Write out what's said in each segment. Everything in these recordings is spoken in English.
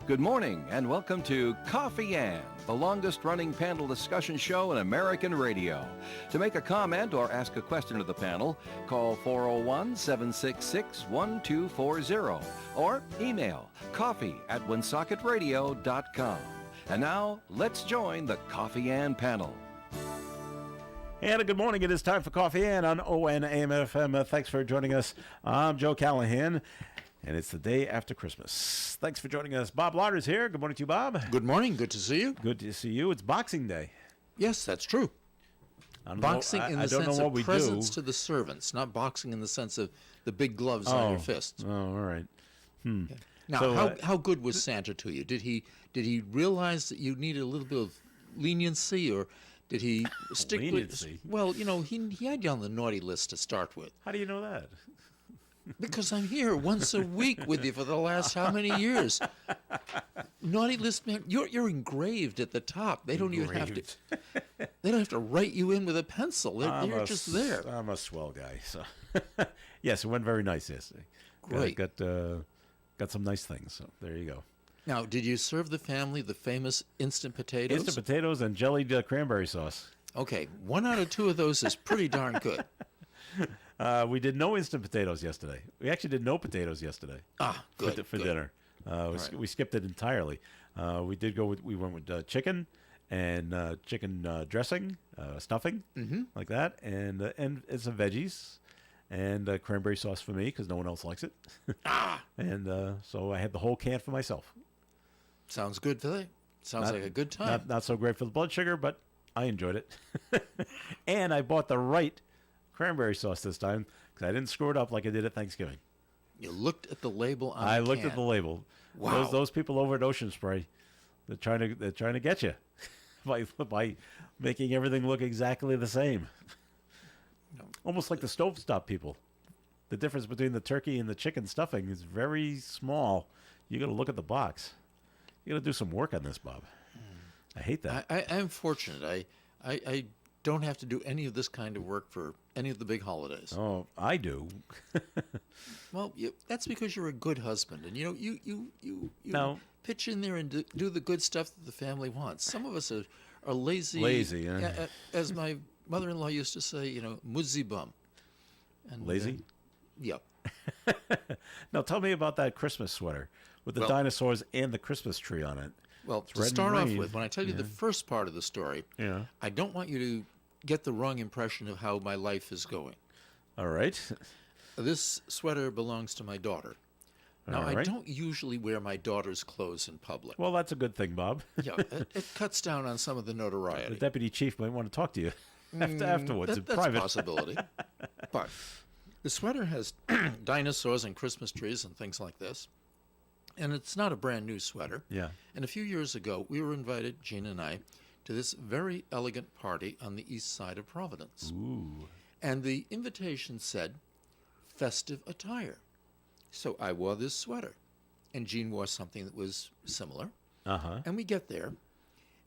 Good morning and welcome to Coffee Ann, the longest-running panel discussion show in American radio. To make a comment or ask a question of the panel, call 401-766-1240 or email coffee@woonsockеtradio.com. And now, let's join the Coffee Ann panel. And good morning. It is time for Coffee Ann on ON AM FM. Thanks for joining us. I'm Joe Callahan, and it's the day after Christmas. Thanks for joining us. Bob Lauder's here. Good morning to you, Bob. Good morning. Good to see you. Good to see you. It's Boxing Day. Yes, that's true. Boxing in the sense of presents do. to the servants, not boxing in the sense of the big gloves on your fists. Oh, all right. Yeah. Now, so, how good was Santa to you? Did he realize that you needed a little bit of leniency, or did he stick leniency? Well, you know, he had you on the naughty list to start with. How do you know that? Because I'm here once a week with you for the last how many years? Naughty list, man. You're engraved at the top. They don't even have to. They don't have to write you in with a pencil. They're just there. I'm a swell guy. So yes, it went very nice yesterday. Great. Got some nice things. So there you go. Now, did you serve the family the famous instant potatoes? Instant potatoes and jellied cranberry sauce. Okay, 1 out of 2 of those is pretty darn good. We did no instant potatoes yesterday. We actually did no potatoes yesterday. Good. For dinner. We skipped it entirely. We went with chicken and chicken dressing, stuffing, like that, and some veggies, and cranberry sauce for me because no one else likes it. And so I had the whole can for myself. Sounds good today. Sounds like a good time. Not so great for the blood sugar, but I enjoyed it. And I bought the right cranberry sauce this time because I didn't screw it up like I did at Thanksgiving. You looked at the label on the can. I looked at the label. Wow. Those people over at Ocean Spray, they're trying to get you by making everything look exactly the same. No. Almost like the stovetop people. The difference between the turkey and the chicken stuffing is very small. You got to look at the box. You got to do some work on this, Bob. I hate that. I'm fortunate. I don't have to do any of this kind of work for any of the big holidays. Oh, I do. Well, that's because you're a good husband, and you pitch in there and do the good stuff that the family wants. Some of us are lazy. Lazy, yeah. As my mother-in-law used to say, muzzy bum. And, lazy? Yep. Now tell me about that Christmas sweater with the dinosaurs and the Christmas tree on it. Well, to start off with, when I tell you the first part of the story, I don't want you to get the wrong impression of how my life is going. All right. This sweater belongs to my daughter. Now, I don't usually wear my daughter's clothes in public. Well, that's a good thing, Bob. Yeah, it cuts down on some of the notoriety. The deputy chief might want to talk to you afterwards in private. That's a possibility. But the sweater has dinosaurs and Christmas trees and things like this. And it's not a brand new sweater. Yeah. And a few years ago, we were invited, Gina and I, to this very elegant party on the east side of Providence. Ooh. And the invitation said, festive attire. So I wore this sweater. And Jean wore something that was similar. Uh-huh. And we get there.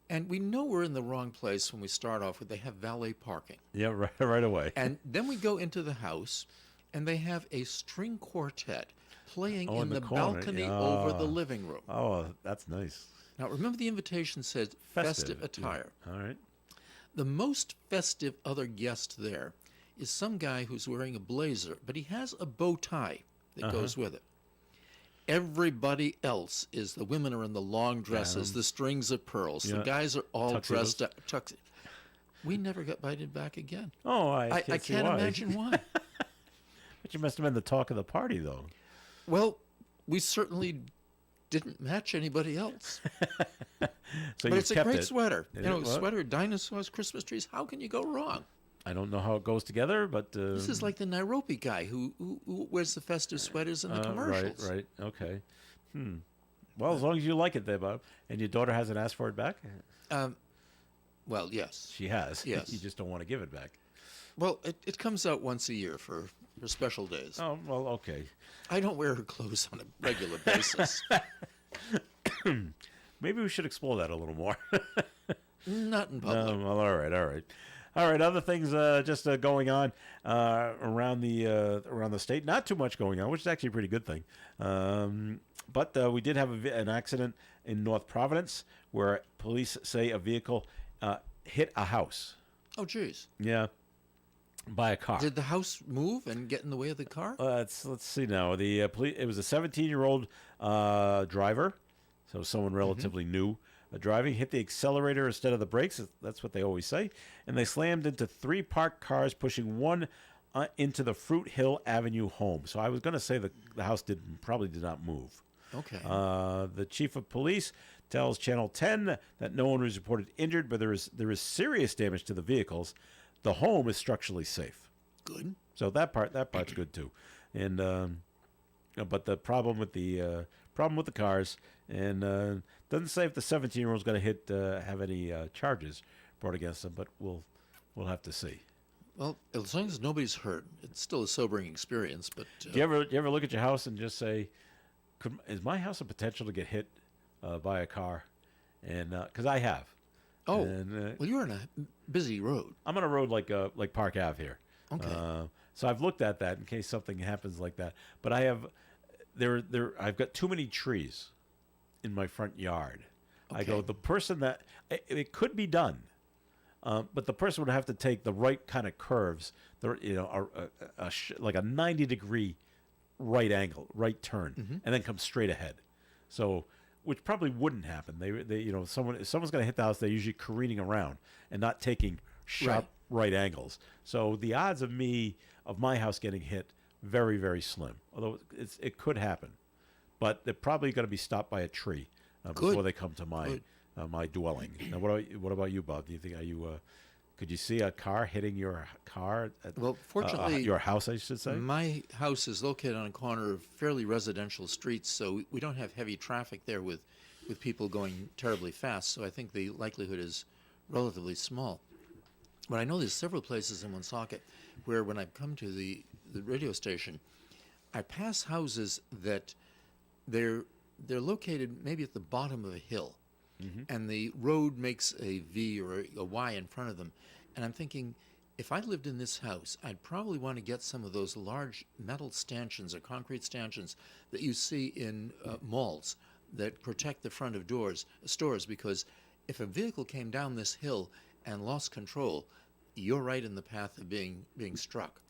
And we know we're in the wrong place when we start off with they have valet parking. Yeah, right away. And then we go into the house, and they have a string quartet playing in the balcony over the living room. Oh, that's nice. Now, remember the invitation says festive attire. Yeah. All right. The most festive other guest there is some guy who's wearing a blazer, but he has a bow tie that goes with it. Everybody else the women are in the long dresses, the strings of pearls. The guys are all dressed up. We never got invited back again. Oh, I can't imagine why. But you must have been the talk of the party, though. Well, we certainly didn't match anybody else. But it's a great sweater. Sweater, dinosaurs, Christmas trees. How can you go wrong? I don't know how it goes together, but... this is like the Nairobi guy who wears the festive sweaters in the commercials. Right. Okay. Well, as long as you like it there, Bob. And your daughter hasn't asked for it back? Well, yes. She has. Yes. You just don't want to give it back. Well, it comes out once a year for special days. Oh, well, okay. I don't wear her clothes on a regular basis. Maybe we should explore that a little more. Not in public. Well, all right. Other things just going on around the state. Not too much going on, which is actually a pretty good thing. But we did have an accident in North Providence where police say a vehicle hit a house. Oh, geez. Yeah, by a car. Did the house move and get in the way of the car? Let's see now. The police. It was a 17-year-old driver, so someone relatively new. Driving hit the accelerator instead of the brakes. That's what they always say. And they slammed into 3 parked cars, pushing one into the Fruit Hill Avenue home. So I was going to say the house probably did not move. Okay. The chief of police tells Channel 10 that no one was reported injured, but there is serious damage to the vehicles. The home is structurally safe. Good. So that part's good too. And but the problem with the cars, and doesn't say if the 17-year-old's going to have any charges brought against him, but we'll have to see. Well, as long as nobody's hurt, it's still a sobering experience. But Do you ever look at your house and just say, is my house a potential to get hit by a car? And because I have. Oh, and, well, you're on a busy road. I'm on a road like Park Ave here. Okay. So I've looked at that in case something happens like that. But I've got too many trees in my front yard. Okay. I go, the person that it could be done, but the person would have to take the right kind of curves, like a 90-degree right angle, right turn, and then come straight ahead. So, which probably wouldn't happen. If someone's going to hit the house, they're usually careening around and not taking sharp right angles. So the odds of my house getting hit, very, very slim. Although it could happen, but they're probably going to be stopped by a tree before they come to my dwelling. Now, what about you, Bob? Do you think could you see a car hitting your car? Well, fortunately, your house, I should say. My house is located on a corner of fairly residential streets, so we don't have heavy traffic there with people going terribly fast. So I think the likelihood is relatively small. But I know there's several places in Woonsocket where, when I've come to the radio station, I pass houses that they're located maybe at the bottom of a hill, and the road makes a V or a Y in front of them. And I'm thinking, if I lived in this house, I'd probably want to get some of those large metal stanchions or concrete stanchions that you see in malls that protect the front of stores, because if a vehicle came down this hill and lost control, you're right in the path of being struck.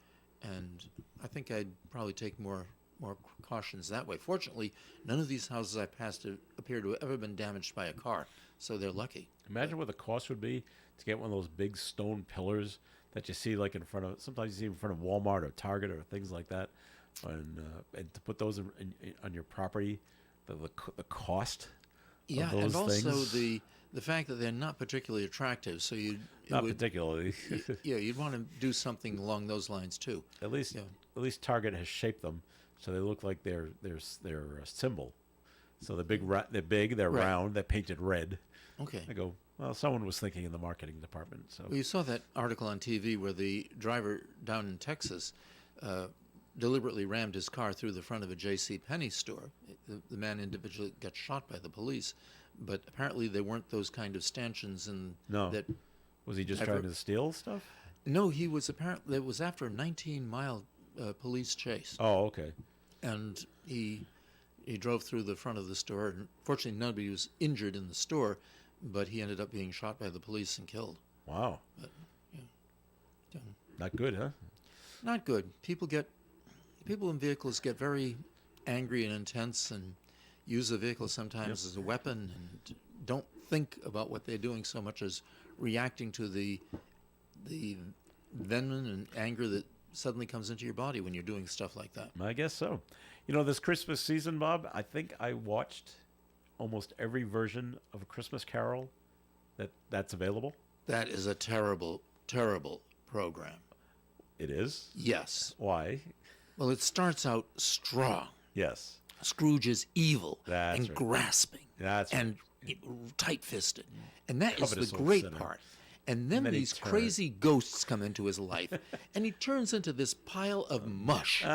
And I think I'd probably take more cautions that way. Fortunately, none of these houses I passed appear to have ever been damaged by a car, so they're lucky. Imagine what the cost would be to get one of those big stone pillars that you see like sometimes you see in front of Walmart or Target or things like that, and to put those on your property, the cost. Yeah, of those and also things. the fact that they're not particularly attractive. So particularly. You'd want to do something along those lines too. At least Target has shaped them so they look like they're a symbol. So they're big, they're round, they're painted red. Okay. I go, well, someone was thinking in the marketing department. So Well, you saw that article on TV where the driver down in Texas deliberately rammed his car through the front of a J.C. Penney store. The man individually got shot by the police, but apparently there weren't those kind of stanchions. That was he just trying to steal stuff? No, he was apparently. It was after a 19-mile police chase. Oh, okay. And he drove through the front of the store, and fortunately nobody was injured in the store, but he ended up being shot by the police and killed. Wow. But, Not good, huh? Not good. People in vehicles get very angry and intense and use the vehicle sometimes as a weapon and don't think about what they're doing so much as reacting to the venom and anger that suddenly comes into your body when you're doing stuff like that. I guess so. This Christmas season, Bob, I think I watched almost every version of A Christmas Carol that's available. That is a terrible, terrible program. It is? Yes. Why? Well, it starts out strong. Yes. Scrooge is evil That's and right. grasping and tight-fisted. And that is Covetous the old great sinner. part. And then And then he these turns. crazy ghosts come into his life, and he turns into this pile of mush.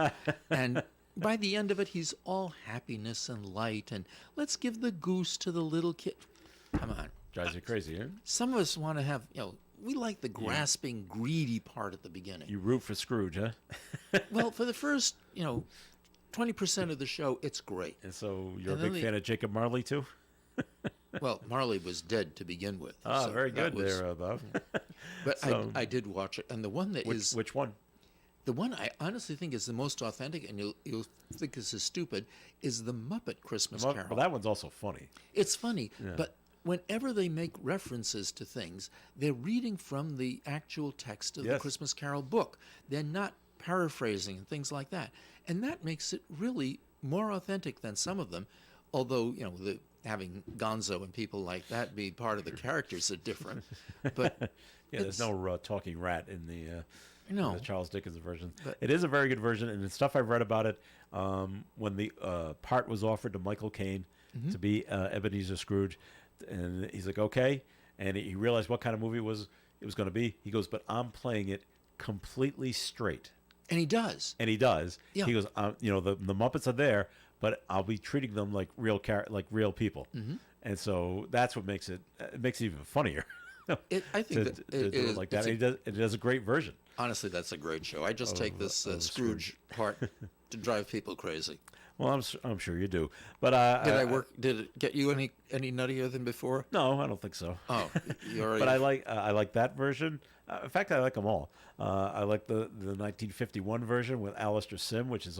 And by the end of it, he's all happiness and light, and let's give the goose to the little kid. Come on. Drives you crazy, huh? Some of us want to have, we like the grasping, greedy part at the beginning. You root for Scrooge, huh? Well, for the first, 20% of the show, it's great. And so you're And a then big fan of Jacob Marley, too? Well, Marley was dead to begin with. Ah, so very that good there, Bob. But So- I did watch it, and the one that is Which one? the one I honestly think is the most authentic, and you'll think this is stupid, is the Muppet Christmas Well, Carol. well, that one's also funny. It's funny, but whenever they make references to things, they're reading from the actual text of the Yes. Christmas Carol book. They're not paraphrasing and things like that. And that makes it really more authentic than some of them. Although, having Gonzo and people like that be part of the characters are different. But Yeah, there's no talking rat in the No. Charles Dickens version. But- It is a very good version, and the stuff I've read about it, when the part was offered to Michael Caine Mm-hmm. to be Ebenezer Scrooge, and he's like, okay, and he realized what kind of movie it was going to be. He goes, but I'm playing it completely straight. And he does. And he does. Yeah. He goes, the Muppets are there, but I'll be treating them like real people. Mm-hmm. And so that's what makes it even funnier. I think that to do it like that. And it does a great version. honestly, that's a great show. I just take this Scrooge part to drive people crazy. Well, I'm sure you do, but Did it get you any nuttier than before? No, I don't think so. Oh, you already. But I like that version. In fact, I like them all. I like the 1951 version with Alistair Sim, which is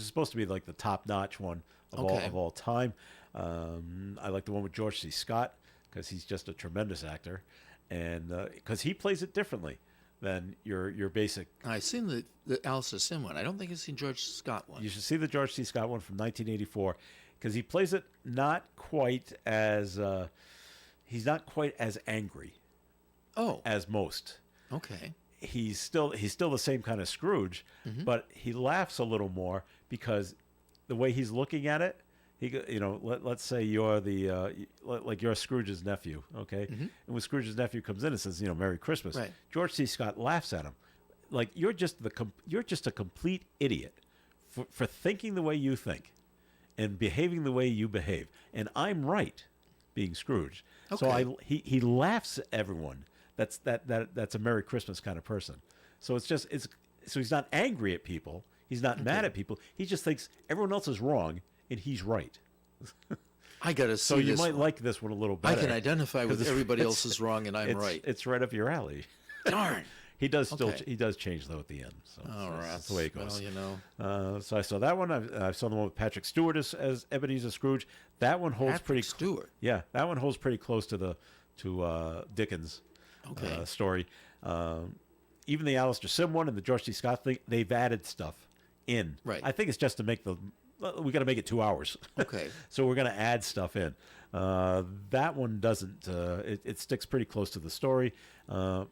supposed to be like the top notch one of all time. I like the one with George C. Scott because he's just a tremendous actor, and because he plays it differently than your basic. I've seen the Alistair Sim one. I don't think I've seen George Scott one. You should see the George C. Scott one from 1984 because he plays it not quite as he's not quite as angry Oh, as most. okay. He's still the same kind of Scrooge, but he laughs a little more because the way he's looking at it. Let's say you're you're Scrooge's nephew, okay? And when Scrooge's nephew comes in and says, "Merry Christmas," Right. George C. Scott laughs at him, like you're just a complete idiot for thinking the way you think and behaving the way you behave, and I'm right, being Scrooge. Okay. So he laughs at everyone. That's a Merry Christmas kind of person. So so he's not angry at people. He's not mad at people. He just thinks everyone else is wrong and he's right. I gotta see So you this might one. like this one a little I better. can identify with 'cause everybody else is wrong and I'm it's, right. It's right up your alley. Darn. He does still Okay. he does change though at the end. So All right. that's the way it goes. Well, So I saw that one. I saw the one with Patrick Stewart as Ebenezer Scrooge. That one holds Patrick pretty. Stewart. Yeah, that one holds pretty close to Dickens' Okay. story. Even the Alistair Sim one and the George C. Scott thing, they've added stuff in. Right. I think it's just to make we got to make it 2 hours. Okay. So we're going to add stuff in. That one doesn't. It sticks pretty close to the story.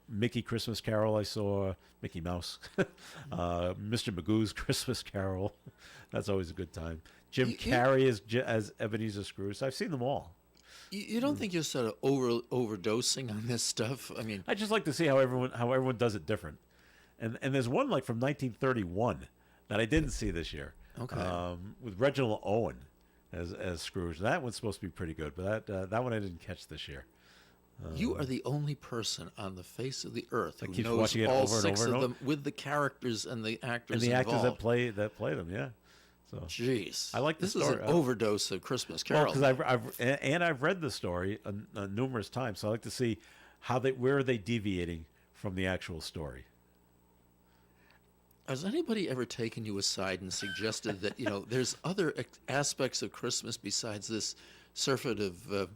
Mickey Christmas Carol, I saw Mickey Mouse. Mr. Magoo's Christmas Carol. That's always a good time. Jim Carrey as Ebenezer Scrooge. I've seen them all. You don't think you're sort of overdosing on this stuff? I mean, I just like to see how everyone does it different. And there's one like from 1931 that I didn't see this year. Okay. With Reginald Owen as Scrooge. That one's supposed to be pretty good, but that one I didn't catch this year. you are the only person on the face of the earth who keeps knows watching it all over and six over and of over? them with the characters and the actors And the actors involved. that play them, yeah. So Jeez, I like the this is story. an overdose of Christmas Carol. because I've read the story numerous times, so I like to see where are they deviating from the actual story. Has anybody ever taken you aside and suggested that there's other aspects of Christmas besides this surfeit of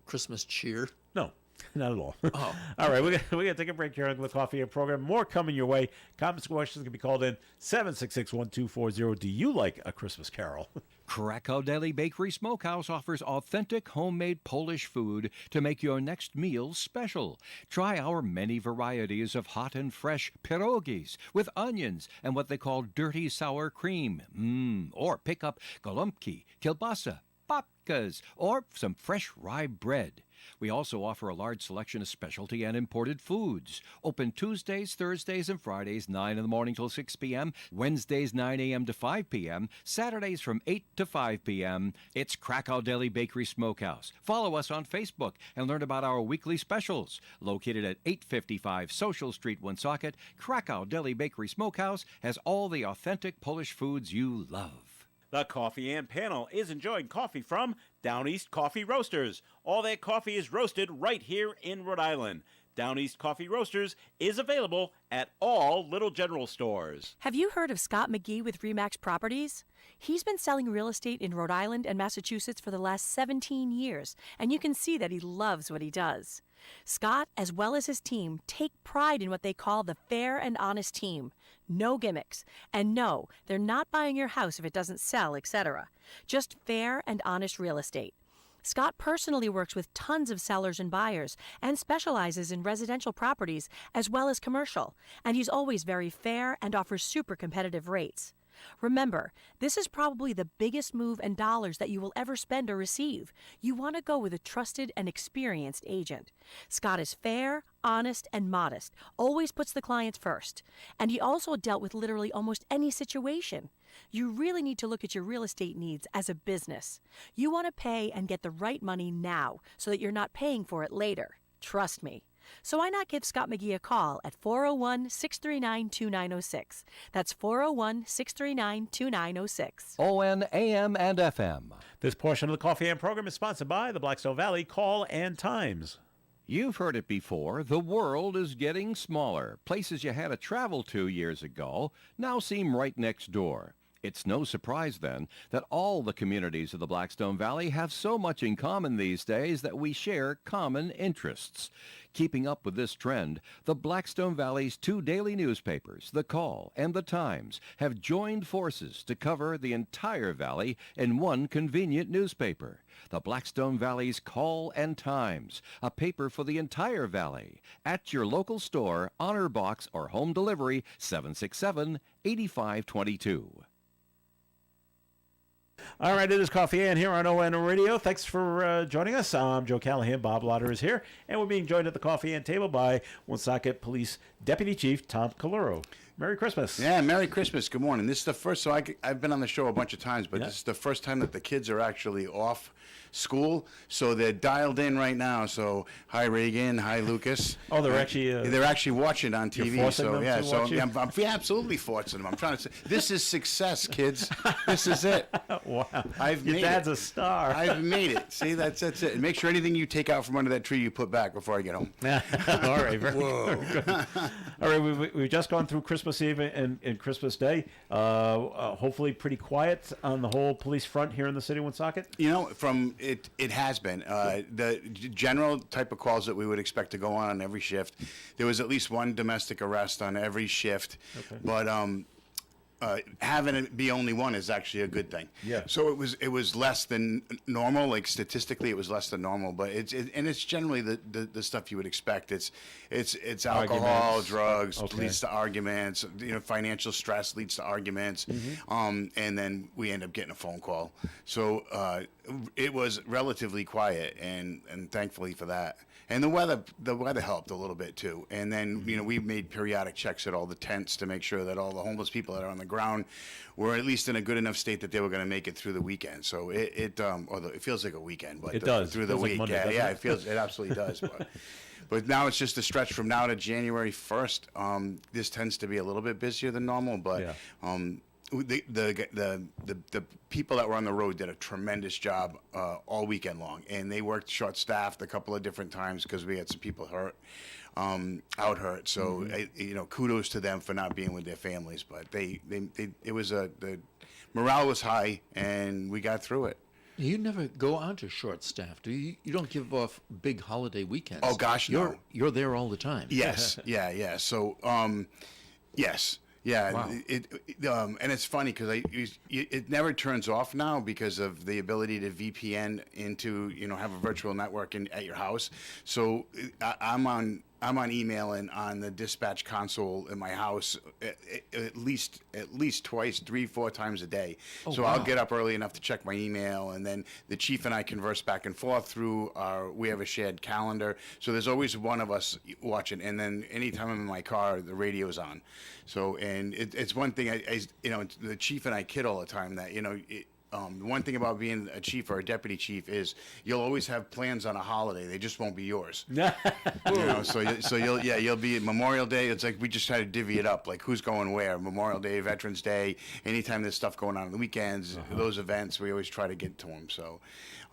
Christmas cheer? No, not at all. Oh. All right, we're gonna take a break here on the Coffee and Program. More coming your way. Comments, questions can be called in 766-1240. Do you like A Christmas Carol? Krakow Deli Bakery Smokehouse offers authentic homemade Polish food to make your next meal special. Try our many varieties of hot and fresh pierogies with onions and what they call dirty sour cream. Or pick up gołąbki, kielbasa, babkas, or some fresh rye bread. We also offer a large selection of specialty and imported foods. Open Tuesdays, Thursdays, and Fridays, 9 in the morning till 6 p.m., Wednesdays, 9 a.m. to 5 p.m., Saturdays from 8 to 5 p.m. It's Krakow Deli Bakery Smokehouse. Follow us on Facebook and learn about our weekly specials. Located at 855 Social Street, Woonsocket, Krakow Deli Bakery Smokehouse has all the authentic Polish foods you love. The Coffee and Panel is enjoying coffee from Down East Coffee Roasters. All their coffee is roasted right here in Rhode Island. Down East Coffee Roasters is available at all Little General stores. Have you heard of Scott McGee with RE/MAX Properties? He's been selling real estate in Rhode Island and Massachusetts for the last 17 years, and you can see that he loves what he does. Scott, as well as his team, take pride in what they call the fair and honest team. No gimmicks. And no, they're not buying your house if it doesn't sell, etc. Just fair and honest real estate. Scott personally works with tons of sellers and buyers and specializes in residential properties as well as commercial, and he's always very fair and offers super competitive rates. Remember, this is probably the biggest move in dollars that you will ever spend or receive. You want to go with a trusted and experienced agent. Scott is fair, honest, and modest, always puts the clients first, and he also dealt with literally almost any situation. You really need to look at your real estate needs as a business. You want to pay and get the right money now so that you're not paying for it later. Trust me. So why not give Scott McGee a call at 401-639-2906. That's 401-639-2906. ON, AM, and FM. This portion of the Coffee and program is sponsored by the Blackstone Valley Call and Times. You've heard it before. The world is getting smaller. Places you had to travel to years ago now seem right next door. It's no surprise, then, that all the communities of the Blackstone Valley have so much in common these days that we share common interests. Keeping up with this trend, the Blackstone Valley's two daily newspapers, The Call and The Times, have joined forces to cover the entire valley in one convenient newspaper. The Blackstone Valley's Call and Times, a paper for the entire valley. At your local store, honor box, or home delivery, 767-8522. All right, it is Coffee and here on ON Radio. Thanks for joining us. I'm Joe Callahan. Bob Lauder is here, and we're being joined at the Coffee and table by Woonsocket Police Deputy Chief Tom Caluro. Merry Christmas. Yeah, Merry Christmas. Good morning. This is the first, so I've been on the show a bunch of times, but This is the first time that the kids are actually off school, so they're dialed in right now. So, hi Reagan, hi Lucas. Oh, they're actually watching on TV. Forcing so them yeah, to so watch you? I'm absolutely forcing them. I'm trying to say this is success, kids. This is it. Wow, Your dad's a star. I've made it. See, that's it. And make sure anything you take out from under that tree you put back before I get home. All right, very good. All right, we've just gone through Christmas Eve and Christmas Day. Hopefully, pretty quiet on the whole police front here in the city of Woonsocket. You know, it has been the general type of calls that we would expect to go on every shift. There was at least one domestic arrest on every shift, okay. But having it be only one is actually a good thing. Yeah. So it was less than normal. Like statistically, it was less than normal. But it's generally the stuff you would expect. It's alcohol, arguments. drugs Okay. leads to arguments. You know, financial stress leads to arguments. Mm-hmm. And then we end up getting a phone call. So it was relatively quiet, and thankfully for that. And the weather helped a little bit too. And then we made periodic checks at all the tents to make sure that all the homeless people that are on the ground were at least in a good enough state that they were going to make it through the weekend. So it feels like a weekend, but it does through the week. Like Monday, it absolutely does. But now it's just a stretch from now to January 1st. This tends to be a little bit busier than normal, but. Yeah. The people that were on the road did a tremendous job all weekend long, and they worked short-staffed a couple of different times because we had some people hurt, out hurt. So kudos to them for not being with their families. But the morale was high, and we got through it. You never go on to short staff, do you? You don't give off big holiday weekends. Oh gosh, no. You're there all the time. Yes, yeah. So yes. Yeah, wow. And it's funny because it never turns off now because of the ability to VPN into have a virtual network at your house. So I'm on I'm on email and on the dispatch console in my house at least twice, 3-4 times a day. So I'll get up early enough to check my email, and then the chief and I converse back and forth through we have a shared calendar. So there's always one of us watching, and then anytime I'm in my car, the radio's on. So, and it's one thing the chief and I kid all the time that, one thing about being a chief or a deputy chief is you'll always have plans on a holiday. They just won't be yours. So you'll be Memorial Day. It's like we just try to divvy it up, like who's going where. Memorial Day, Veterans Day, anytime there's stuff going on the weekends, those events, we always try to get to them. So,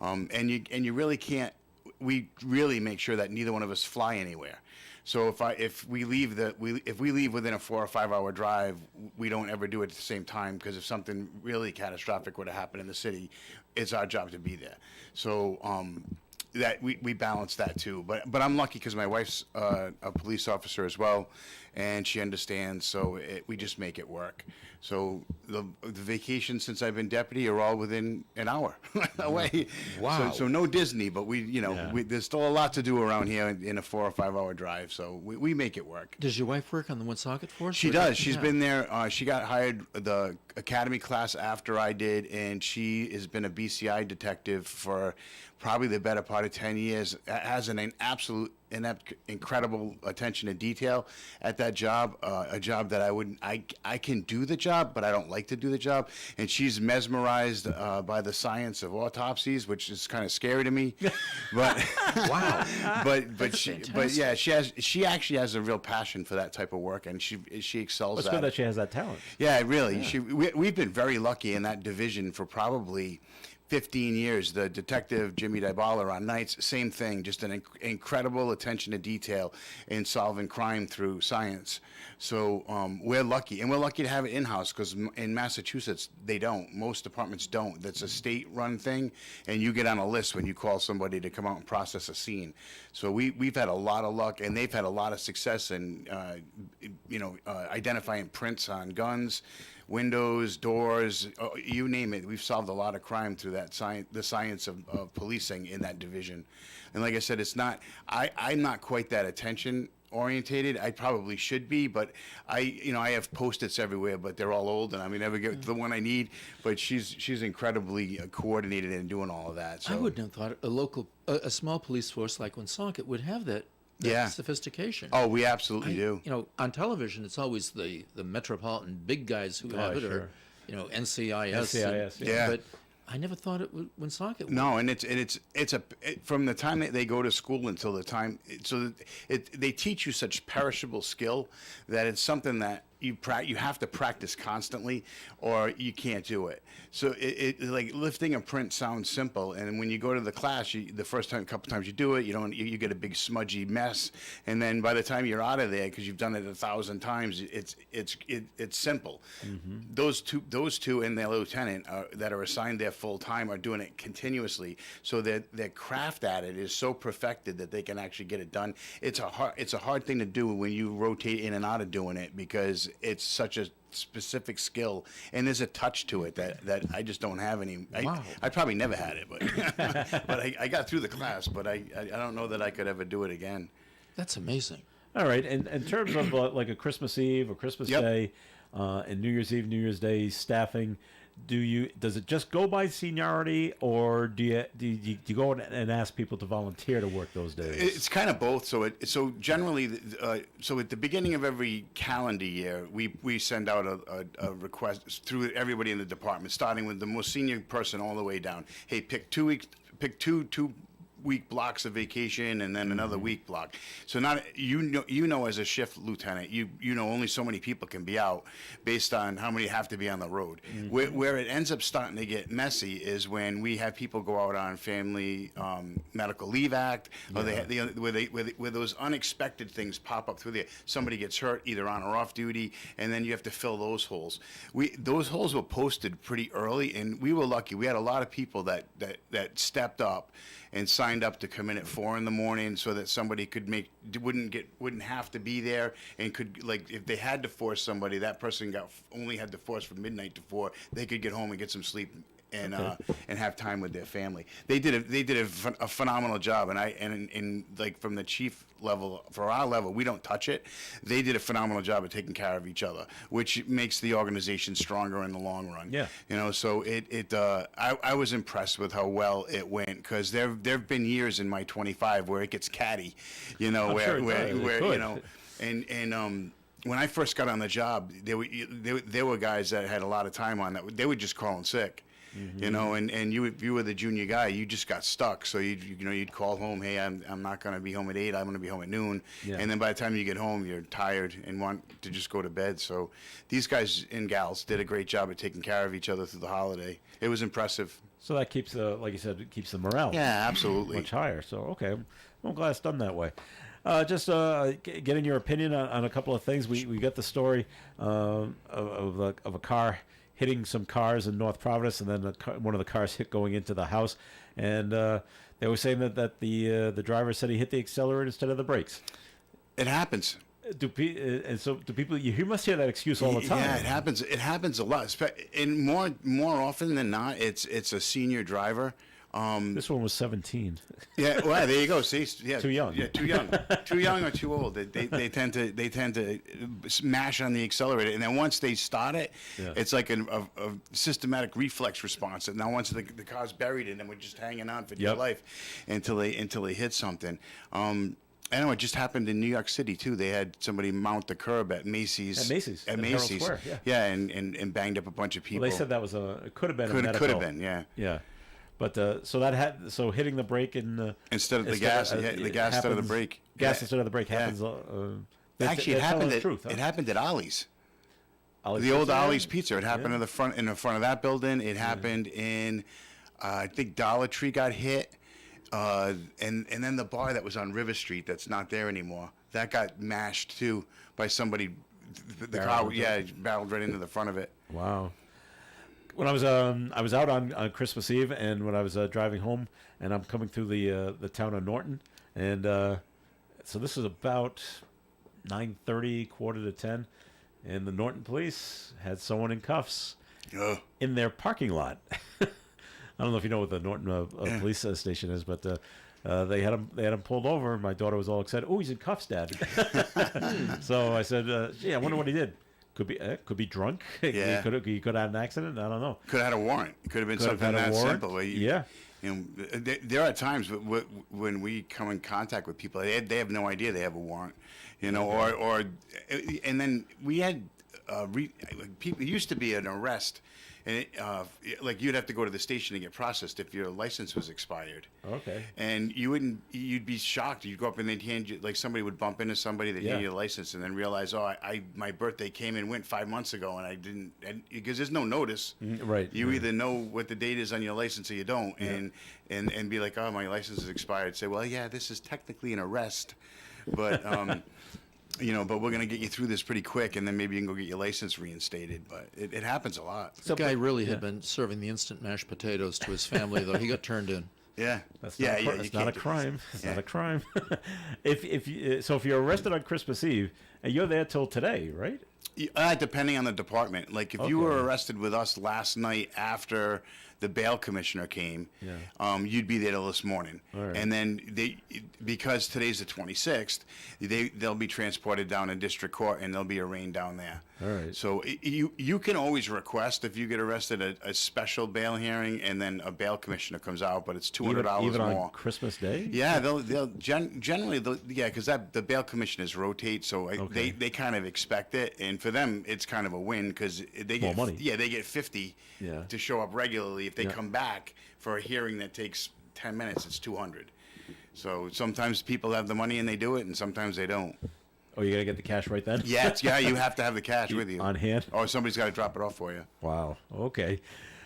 and you really can't. We really make sure that neither one of us fly anywhere. So if we leave within a 4 or 5 hour drive, we don't ever do it at the same time, because if something really catastrophic were to happen in the city, it's our job to be there. So that we balance that too. But I'm lucky because my wife's a police officer as well, and she understands. So we just make it work. So the vacations since I've been deputy are all within an hour away. Wow. So no Disney, but there's still a lot to do around here in a 4 or 5 hour drive. So we make it work. Does your wife work on the Woonsocket force? She does. She's been there. She got hired the academy class after I did, and she has been a BCI detective for probably the better part of 10 years. Has an absolute incredible attention to detail at that job, a job that I can do the job, but I don't like to do the job. And she's mesmerized by the science of autopsies, which is kind of scary to me. But wow. but she actually has a real passion for that type of work, and she excels It's at good it. that she has that talent. Yeah, really. Yeah. We've been very lucky in that division for probably 15 years. The detective, Jimmy Dybala, on nights, same thing, just an incredible attention to detail in solving crime through science. So we're lucky, and we're lucky to have it in-house, because in Massachusetts, they don't. Most departments don't. That's a state-run thing, and you get on a list when you call somebody to come out and process a scene. So we've had a lot of luck, and they've had a lot of success in, identifying prints on guns, windows, doors, you name it. We've solved a lot of crime through that the science of policing in that division. And like I said, it's not. I'm not quite that attention orientated. I probably should be, but I have Post-its everywhere, but they're all old, and I never get to the one I need. But she's incredibly coordinated in doing all of that. So I wouldn't have thought a small police force like Woonsocket would have that sophistication. Oh, we absolutely do. On television, it's always the metropolitan big guys who have it, sure. or NCIS. NCIS, yeah. But I never thought it would Woonsocket. No, and it's from the time that they go to school until the time, they teach you such perishable skill that it's something that you have to practice constantly, or you can't do it. So it like lifting a print sounds simple, and when you go to the class, the first couple times you do it, you get a big smudgy mess, and then by the time you're out of there, because you've done it 1,000 times, it's simple. Mm-hmm. Those two and their lieutenant that are assigned there full time are doing it continuously, so that their craft at it is so perfected that they can actually get it done. It's a hard thing to do when you rotate in and out of doing it, because it's such a specific skill, and there's a touch to it that I just don't have any. Wow. I probably never had it, but I got through the class, but I don't know that I could ever do it again. That's amazing. All right, and in terms of like a Christmas Eve or Christmas Day, and New Year's Eve, New Year's Day staffing, does it just go by seniority, or do you go and ask people to volunteer to work those days? It's kind of both. So generally, so at the beginning of every calendar year, we send out a request through everybody in the department, starting with the most senior person all the way down. Hey, pick 2 weeks, pick two week blocks of vacation, and then another week block. So not as a shift lieutenant, you know only so many people can be out based on how many have to be on the road. Mm-hmm. Where it ends up starting to get messy is when we have people go out on Family Medical Leave Act, or where those unexpected things pop up through there. Somebody gets hurt either on or off duty, and then you have to fill those holes. Those holes were posted pretty early, and we were lucky. We had a lot of people that stepped up and signed up to come in at 4 a.m. so that somebody wouldn't have to be there, and could, like, if they had to force somebody, that person only had to force from midnight to 4. They could get home and get some sleep and have time with their family. They did a phenomenal job, and like from the chief level, for our level, we don't touch it. They did a phenomenal job of taking care of each other, which makes the organization stronger in the long run. Yeah. So I was impressed with how well it went, because there've been years in my 25 where it gets catty, where when I first got on the job, there were guys that had a lot of time on that they would just call in sick. And you were the junior guy. You just got stuck, so you'd call home. Hey, I'm not going to be home at 8. I'm going to be home at noon. Yeah. And then by the time you get home, you're tired and want to just go to bed. So these guys and gals did a great job of taking care of each other through the holiday. It was impressive. So that keeps like you said, it keeps the morale. Yeah, absolutely. Much higher. So okay, I'm glad it's done that way. Just getting your opinion on a couple of things. We got the story of a car hitting some cars in North Providence, and then one of the cars going into the house. And they were saying that the driver said he hit the accelerator instead of the brakes. It happens. Do people? You must hear that excuse all the time. Yeah, it happens. It happens a lot. And more often than not, it's a senior driver. This one was 17. Yeah, well, there you go. See, yeah, too young. Yeah, too young, too young or too old. They tend to smash on the accelerator, and then once they start it, it's like a systematic reflex response. And now once the car's buried, and then we're just hanging on for dear life until they hit something. I know it just happened in New York City too. They had somebody mount the curb at Macy's. At Macy's. Square, yeah, and banged up a bunch of people. Well, they said that was it could have been a medical. Could have been, yeah. Yeah. But so hitting the brake instead of the gas instead of the brake. Gas instead of the brake happens. Actually, it happened. It happened at Ollie's. The old Ollie's Pizza. It happened in the front of that building. It happened in, I think Dollar Tree got hit, and then the bar that was on River Street that's not there anymore, that got mashed too by somebody. The car barreled right into the front of it. Wow. When I was out on Christmas Eve, and when I was driving home, and I'm coming through the town of Norton, and so this is about 9:30, 9:45, and the Norton police had someone in cuffs in their parking lot. I don't know if you know what the Norton police station is, but they had him pulled over, and my daughter was all excited. Oh, he's in cuffs, Dad. So I said, I wonder what he did. Could be drunk. Yeah. He could have had an accident. I don't know. Could have had a warrant. Could have been something that simple. There are times when we come in contact with people, they have no idea they have a warrant, or and then we had people. It used to be an arrest, and like you'd have to go to the station to get processed if your license was expired. Okay. And you'd be shocked. You'd go up and they'd hand you, like somebody would bump into somebody that needed a license, and then realize, my birthday came and went 5 months ago, and I didn't, because there's no notice. Right. You either know what the date is on your license or you don't, and be like, oh, my license is expired. Say, well, yeah, this is technically an arrest, but. But we're going to get you through this pretty quick, and then maybe you can go get your license reinstated. But it happens a lot. The guy really had been serving the instant mashed potatoes to his family, though. He got turned in. Yeah. That's not a crime. It's not a crime. If you're arrested on Christmas Eve, and you're there till today, right? Depending on the department. Like if you were arrested with us last night after the bail commissioner came, you'd be there till this morning. Right. And then because today's the 26th, they'll be transported down to district court and they'll be arraigned down there. All right. So you can always request, if you get arrested, a special bail hearing, and then a bail commissioner comes out, but it's $200 even more. on Christmas Day? Yeah, they'll generally because the bail commissioners rotate, so they kind of expect it, and for them it's kind of a win because they get more money. Yeah, they get 50 to show up regularly. If they come back for a hearing that takes 10 minutes, it's 200. So sometimes people have the money and they do it, and sometimes they don't. Oh, you got to get the cash right then? Yeah, you have to have the cash with you. On hand? Or somebody's got to drop it off for you. Wow. Okay.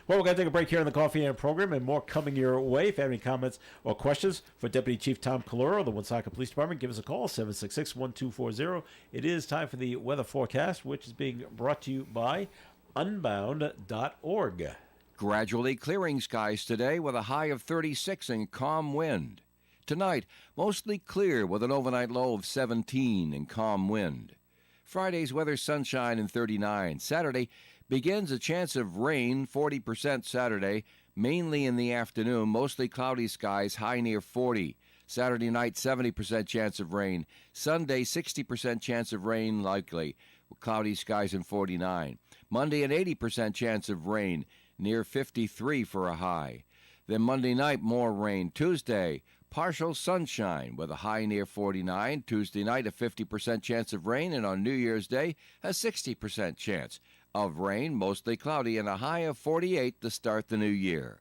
Well, we're going to take a break here on the Coffee and program, and more coming your way. If you have any comments or questions for Deputy Chief Tom Caloro of the Woonsocket Police Department, give us a call, 766-1240. It is time for the weather forecast, which is being brought to you by unbound.org. Gradually clearing skies today with a high of 36 and calm wind. Tonight, mostly clear with an overnight low of 17 and calm wind. Friday's weather sunshine and 39. Saturday, Begins a chance of rain, 40% Saturday, mainly in the afternoon, mostly cloudy skies, high near 40. Saturday night, 70% chance of rain. Sunday, 60% chance of rain likely, cloudy skies and 49. Monday, an 80% chance of rain, near 53 for a high. Then Monday night, more rain. Tuesday, partial sunshine with a high near 49. Tuesday night, a 50% chance of rain, and on New Year's Day, a 60% chance of rain, mostly cloudy, and a high of 48 to start the new year.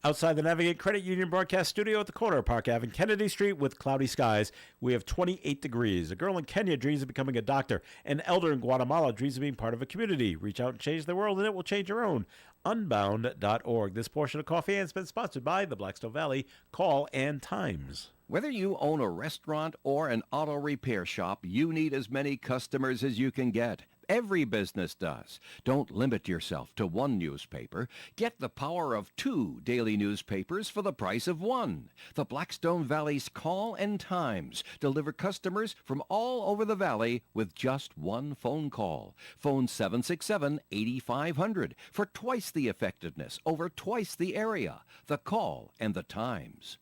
Outside the Navigate Credit Union broadcast studio at the corner of Park Ave and Kennedy Street with cloudy skies, we have 28 degrees. A girl in Kenya dreams of becoming a doctor. An elder in Guatemala dreams of being part of a community. Reach out and change the world, and it will change your own. Unbound.org. This portion of Coffee Ann's been sponsored by the Blackstone Valley Call and Times. Whether you own a restaurant or an auto repair shop, you need as many customers as you can get. Every business does. Don't limit yourself to one newspaper. Get the power of 2 daily newspapers for the price of 1. The Blackstone Valley's Call and Times deliver customers from all over the valley with just one phone call. Phone 767-8500 for twice the effectiveness over twice the area. The Call and the Times.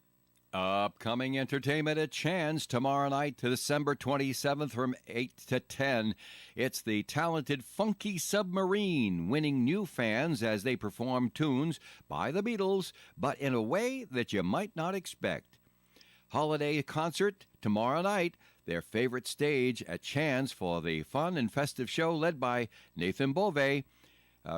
Upcoming entertainment at Chan's tomorrow night to December 27th from 8 to 10. It's the talented Funky Submarine winning new fans as they perform tunes by the Beatles, but in a way that you might not expect. Holiday concert tomorrow night, their favorite stage at Chan's for the fun and festive show led by Nathan Beauvais.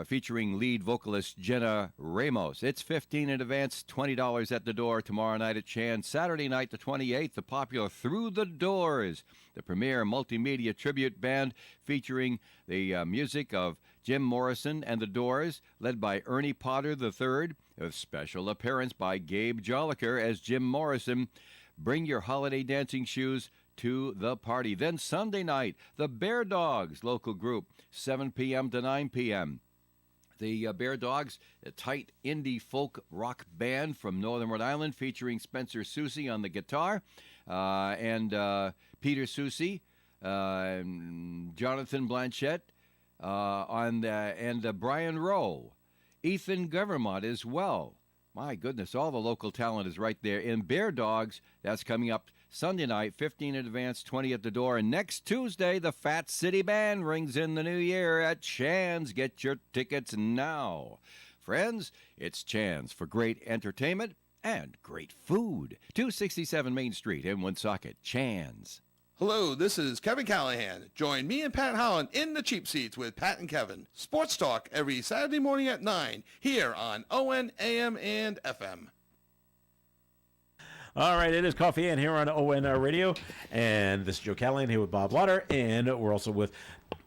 Featuring lead vocalist Jenna Ramos. It's $15 in advance, $20 at the door tomorrow night at Chan. Saturday night, the 28th, the popular Through the Doors, the premier multimedia tribute band featuring the music of Jim Morrison and the Doors, led by Ernie Potter III, a special appearance by Gabe Joliker as Jim Morrison. Bring your holiday dancing shoes to the party. Then Sunday night, the Bear Dogs local group, 7 p.m. to 9 p.m. The Bear Dogs, a tight indie folk rock band from Northern Rhode Island, featuring Spencer Soucy on the guitar, and Peter Soucy, Jonathan Blanchette, and Brian Rowe, Ethan Governmont as well. My goodness, all the local talent is right there. In Bear Dogs, that's coming up Sunday night, 15 in advance, 20 at the door. And next Tuesday, the Fat City Band rings in the new year at Chan's. Get your tickets now. Friends, it's Chan's for great entertainment and great food. 267 Main Street in Woonsocket. Chan's. Hello, this is Kevin Callahan. Join me and Pat Holland in the cheap seats with Pat and Kevin. Sports Talk every Saturday morning at 9 here on ON, AM, and FM. All right, it is Coffee Ann here on ON Radio, and this is Joe Callahan here with Bob Lauder, and we're also with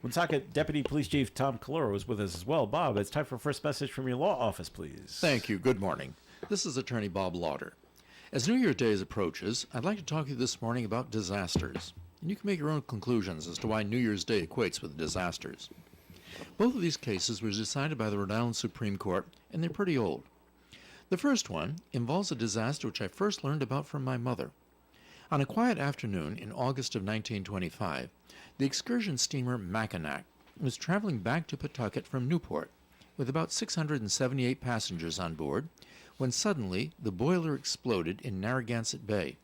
Woonsocket Deputy Police Chief Tom Calero is with us as well. Bob, it's time for a first message from your law office, please. Thank you. Good morning. This is Attorney Bob Lauder. As New Year's Day approaches, I'd like to talk to you this morning about disasters. And you can make your own conclusions as to why New Year's Day equates with disasters. Both of these cases were decided by the Rhode Island Supreme Court, and they're pretty old. The first one involves a disaster which I first learned about from my mother. On a quiet afternoon in August of 1925, the excursion steamer Mackinac was traveling back to Pawtucket from Newport with about 678 passengers on board when suddenly the boiler exploded in Narragansett Bay,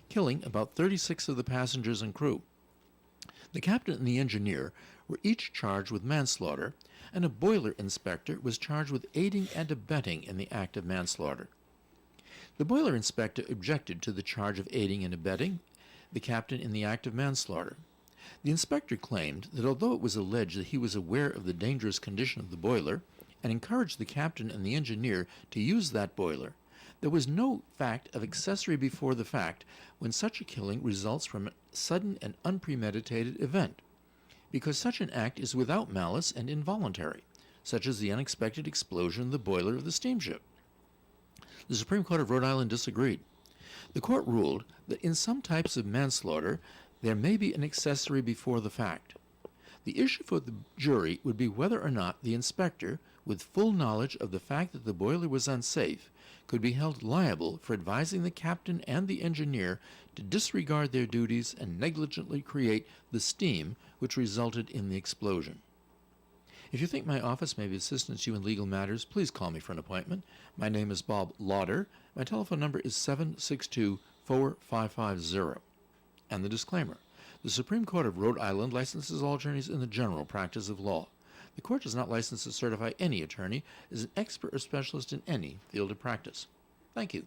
killing about 36 of the passengers and crew. The captain and the engineer were each charged with manslaughter, and a boiler inspector was charged with aiding and abetting in the act of manslaughter. The boiler inspector objected to the charge of aiding and abetting the captain in the act of manslaughter. The inspector claimed that although it was alleged that he was aware of the dangerous condition of the boiler and encouraged the captain and the engineer to use that boiler, there was no fact of accessory before the fact when such a killing results from a sudden and unpremeditated event, because such an act is without malice and involuntary, such as the unexpected explosion of the boiler of the steamship. The Supreme Court of Rhode Island disagreed. The court ruled that in some types of manslaughter there may be an accessory before the fact. The issue for the jury would be whether or not the inspector, with full knowledge of the fact that the boiler was unsafe, could be held liable for advising the captain and the engineer to disregard their duties and negligently create the steam which resulted in the explosion. If you think my office may be of assistance to you in legal matters, please call me for an appointment. My name is Bob Lauder. My telephone number is 762-4550. And the disclaimer. The Supreme Court of Rhode Island licenses all attorneys in the general practice of law. The court does not license to certify any attorney as an expert or specialist in any field of practice. Thank you.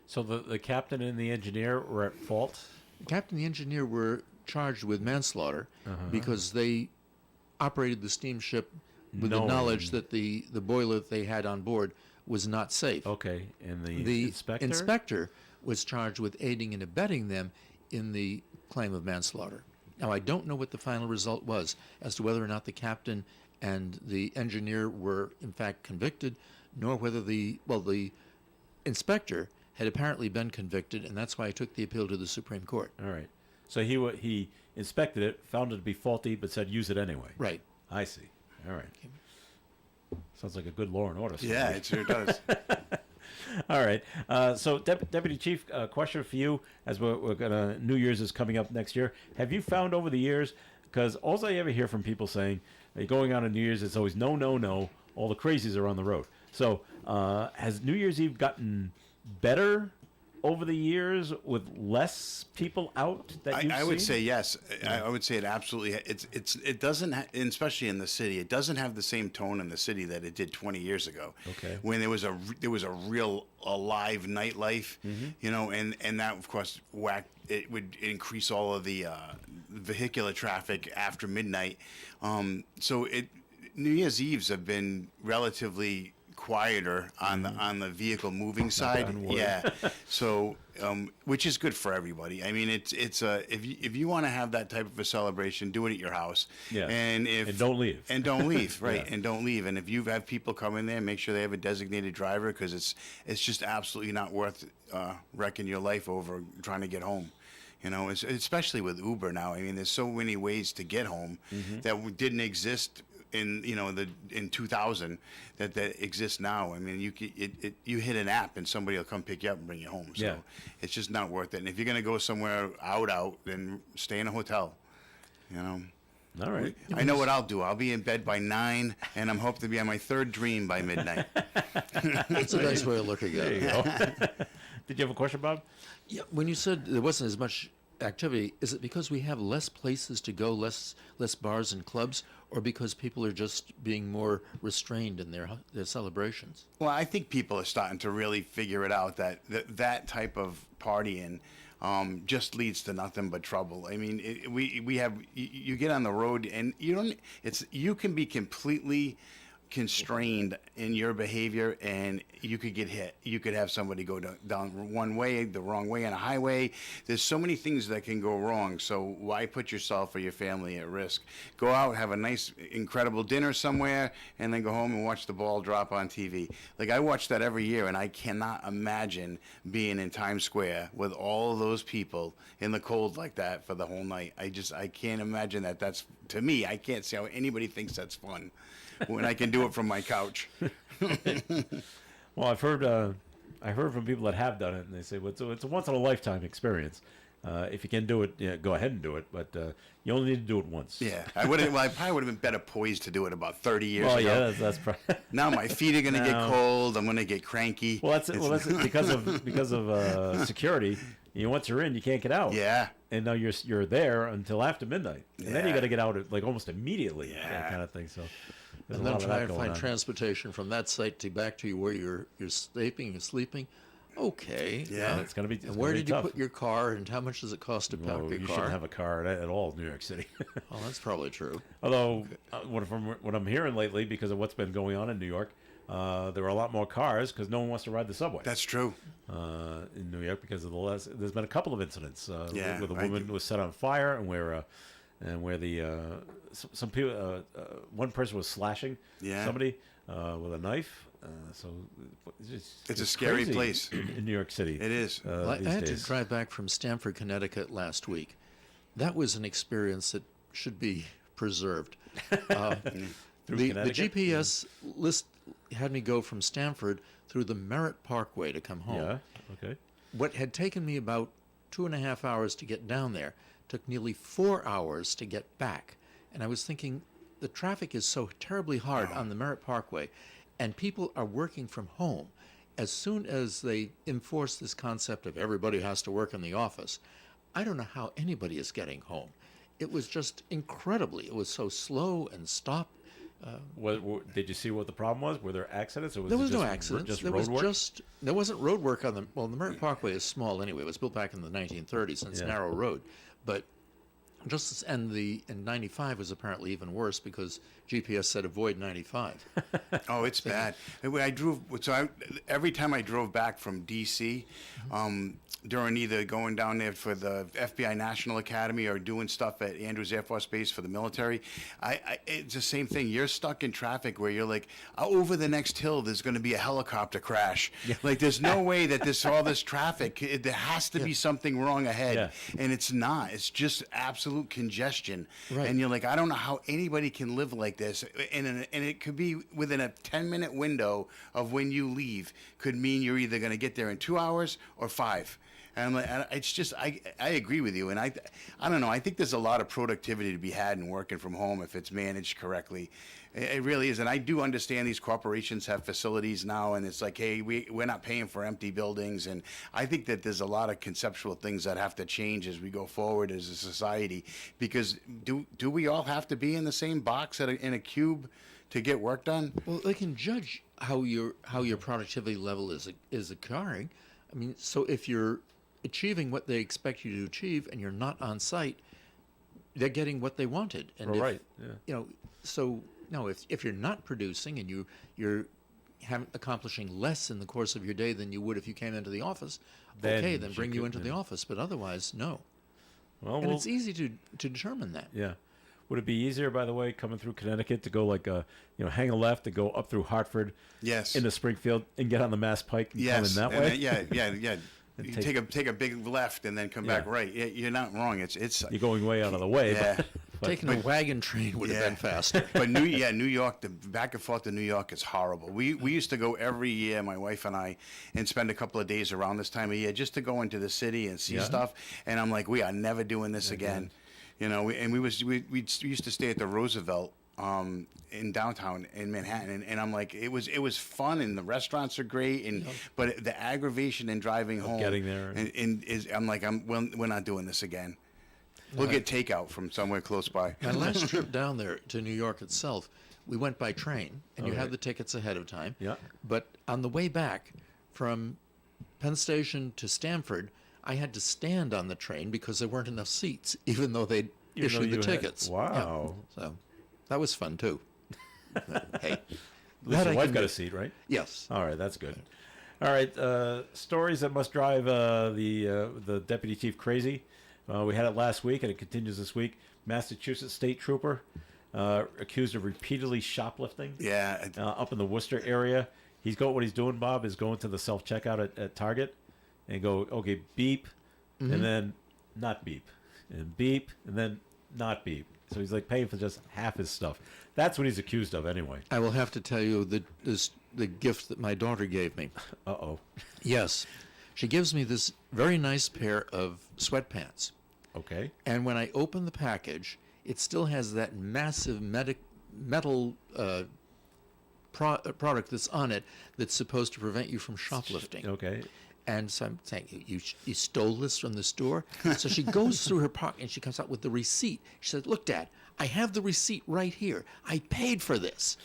So the captain and the engineer were at fault? The captain and the engineer were charged with manslaughter because they operated the steamship with the knowledge that the boiler that they had on board was not safe. Okay, and the inspector was charged with aiding and abetting them in the claim of manslaughter. Now, I don't know what the final result was as to whether or not the captain and the engineer were in fact convicted, nor whether the inspector had apparently been convicted, and that's why I took the appeal to the Supreme Court. All right. So he inspected it, found it to be faulty, but said use it anyway. Right. I see. All right. Sounds like a good Law and Order story. Yeah, it sure does. All right. So, Deputy Chief, question for you, as we're gonna New Year's is coming up next year. Have you found over the years, because all I ever hear from people saying, going on a New Year's, it's always no, no, no. All the crazies are on the road. So, has New Year's Eve gotten better over the years with less people out that you've I would seen? say yes. I would say it absolutely. It doesn't, especially in the city. It doesn't have the same tone in the city that it did 20 years ago. Okay. When there was a real alive nightlife, you know, and that of course it would increase all of the vehicular traffic after midnight. So New Year's Eves have been relatively quieter on the vehicle moving side. Yeah. So which is good for everybody. I mean, it's if you want to have that type of a celebration, do it at your house. Yeah. And don't leave. And don't leave, right? Yeah. And don't leave. And if you have people come in there, make sure they have a designated driver, because it's just absolutely not worth wrecking your life over trying to get home. You know, especially with Uber now. I mean, there's so many ways to get home that didn't exist in 2000 that exists now. I mean, you hit an app and somebody will come pick you up and bring you home. So it's just not worth it. And if you're gonna go somewhere out, then stay in a hotel. You know. All right. I know what I'll do. I'll be in bed by 9, and I'm hoping to be on my third dream by midnight. That's a nice way of looking at it. There you go. Did you have a question, Bob? Yeah, when you said there wasn't as much activity, is it because we have less places to go, less bars and clubs, or because people are just being more restrained in their celebrations? Well, I think people are starting to really figure it out that type of partying just leads to nothing but trouble. I mean, you get on the road and you can be completely constrained in your behavior, and you could get hit. You could have somebody go down one way, the wrong way on a highway. There's so many things that can go wrong. So why put yourself or your family at risk? Go out, have a nice, incredible dinner somewhere, and then go home and watch the ball drop on TV. Like, I watch that every year, and I cannot imagine being in Times Square with all of those people in the cold like that for the whole night. I can't imagine that. That's, to me, I can't see how anybody thinks that's fun when I can do it from my couch. Well, I've heard from people that have done it, and they say, well, it's a once in a lifetime experience. If you can do it, go ahead and do it, but you only need to do it once. Yeah, I probably would have been better poised to do it about 30 years ago. Yeah, that's probably. Now my feet are going to get cold. I'm going to get cranky. Well, that's because of security. Once you're in, you can't get out. Yeah. And now you're there until after midnight, and then you got to get out like almost immediately. Yeah. Kind of thing. So. And then try and find transportation from that site back to where you're sleeping. Okay. Yeah, it's gonna be. And where did you put your car, and how much does it cost to park your car? You shouldn't have a car at all in New York City. Oh, that's probably true. Although, what I'm hearing lately, because of what's been going on in New York, there are a lot more cars because no one wants to ride the subway. That's true. In New York, because of there's been a couple of incidents where the woman was set on fire, and where some people, one person was slashing somebody with a knife. So it's a scary place in New York City. It is. I had to drive back from Stamford, Connecticut last week. That was an experience that should be preserved. The GPS list had me go from Stamford through the Merritt Parkway to come home. Yeah. Okay. What had taken me about 2.5 hours to get down there took nearly 4 hours to get back. And I was thinking, the traffic is so terribly hard on the Merritt Parkway, and people are working from home. As soon as they enforce this concept of everybody has to work in the office, I don't know how anybody is getting home. It was just incredibly. It was so slow and stopped. Did you see what the problem was? Were there accidents? Or was There it was no just accidents. Just There road was work? there wasn't road work on the the Merritt Parkway is small anyway. It was built back in the 1930s and it's a narrow road, but and 95 was apparently even worse because GPS said avoid 95. Oh, it's bad. Every time I drove back from D.C., during either going down there for the FBI National Academy or doing stuff at Andrews Air Force Base for the military, it's the same thing. You're stuck in traffic where you're like, over the next hill, there's going to be a helicopter crash. Yeah. Like, there's no way that all this traffic, there has to be something wrong ahead. Yeah. And it's not. It's just absolute congestion. Right. And you're like, I don't know how anybody can live like this. And it could be within a 10-minute window of when you leave could mean you're either going to get there in 2 hours or 5. And I'm like, it's just, I agree with you. And I don't know. I think there's a lot of productivity to be had in working from home if it's managed correctly. It really is. And I do understand these corporations have facilities now, and it's like, hey, we're not paying for empty buildings. And I think that there's a lot of conceptual things that have to change as we go forward as a society. Because do we all have to be in the same box in a cube to get work done? Well, they can judge how your productivity level is occurring. I mean, so if you're achieving what they expect you to achieve and you're not on site, they're getting what they wanted. And so no, if you're not producing and you're accomplishing less in the course of your day than you would if you came into the office, then bring you into the office. But otherwise, no. Well, and it's easy to determine that. Yeah. Would it be easier, by the way, coming through Connecticut to go hang a left to go up through Hartford, into Springfield, and get on the Mass Pike and come in that way? Yeah. You take a big left and then come back right. You're not wrong. It's you're going way out of the way. Yeah. But taking a wagon train would have been faster. But New York, the back and forth to New York is horrible. We used to go every year, my wife and I, and spend a couple of days around this time of year just to go into the city and see stuff. And I'm like, we are never doing this again. You know, we used to stay at the Roosevelt in downtown in Manhattan, and I'm like, it was fun, and the restaurants are great, but the aggravation in driving home, getting there, we're not doing this again. We'll get takeout from somewhere close by. My last trip down there to New York itself, we went by train, and you had the tickets ahead of time. Yeah. But on the way back from Penn Station to Stamford, I had to stand on the train because there weren't enough seats, even though they'd issued the tickets. Wow. Yeah. So that was fun, too. Hey. At least your wife got a seat, right? Yes. All right, that's good. All right, stories that must drive the deputy chief crazy. We had it last week, and it continues this week. Massachusetts state trooper accused of repeatedly shoplifting. Yeah. Up in the Worcester area. What he's doing, Bob, is going to the self-checkout at Target and go, okay, beep, and then not beep, and beep, and then not beep. So he's like paying for just half his stuff. That's what he's accused of anyway. I will have to tell you the gift that my daughter gave me. Uh-oh. Yes. She gives me this very nice pair of sweatpants. Okay. And when I open the package, it still has that massive metal product that's on it that's supposed to prevent you from shoplifting. Okay. And so I'm saying, you stole this from the store? So she goes through her pocket and she comes out with the receipt. She said, look, Dad, I have the receipt right here. I paid for this.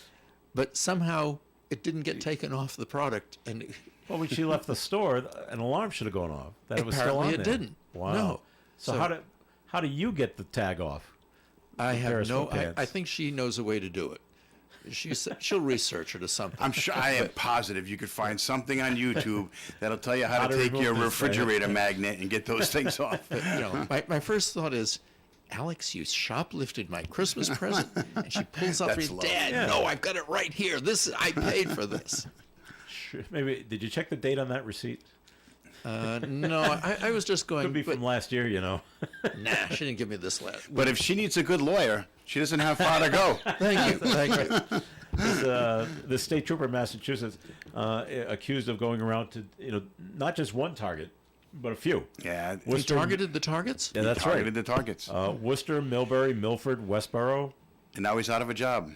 But somehow it didn't get taken off the product. And well, when she left the store, an alarm should have gone off. That it was still on there. It didn't. Wow. No. So how do you get the tag off? I have no. I think she knows a way to do it. She'll research it or something. I'm sure. I am positive you could find something on YouTube that'll tell you how to take your refrigerator magnet and get those things off. But, my first thought is, Alex, you shoplifted my Christmas present, and she pulls out for Dad. No, I've got it right here. I paid for this. Maybe did you check the date on that receipt? No, I was just going. Could be from last year, you know. Nah, she didn't give me this last. But if she needs a good lawyer, she doesn't have far to go. Thank you. The state trooper in Massachusetts accused of going around to not just one target, but a few. Yeah, he targeted the targets. Yeah, that's right. Targeted the targets. Worcester, Millbury, Milford, Westboro, And now he's out of a job.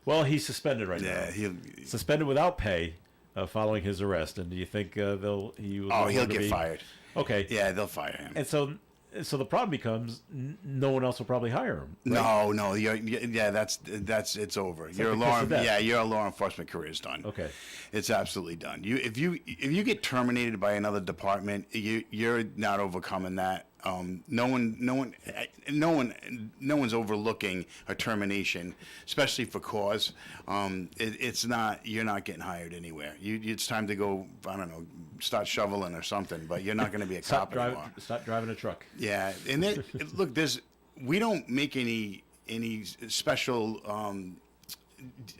Well, he's suspended right Yeah, now. he'll Suspended without pay following his arrest. And do you think he'll get fired. Okay. Yeah, they'll fire him. And so the problem becomes no one else will probably hire him. Right? No, that's it's over. Your law enforcement career is done. Okay, it's absolutely done. If you get terminated by another department, you're not overcoming that. No one's overlooking a termination, especially for cause. It's not. You're not getting hired anywhere. It's time to go. I don't know. Start shoveling or something. But you're not going to be a cop anymore. Start driving a truck. Yeah, and look, we don't make any special.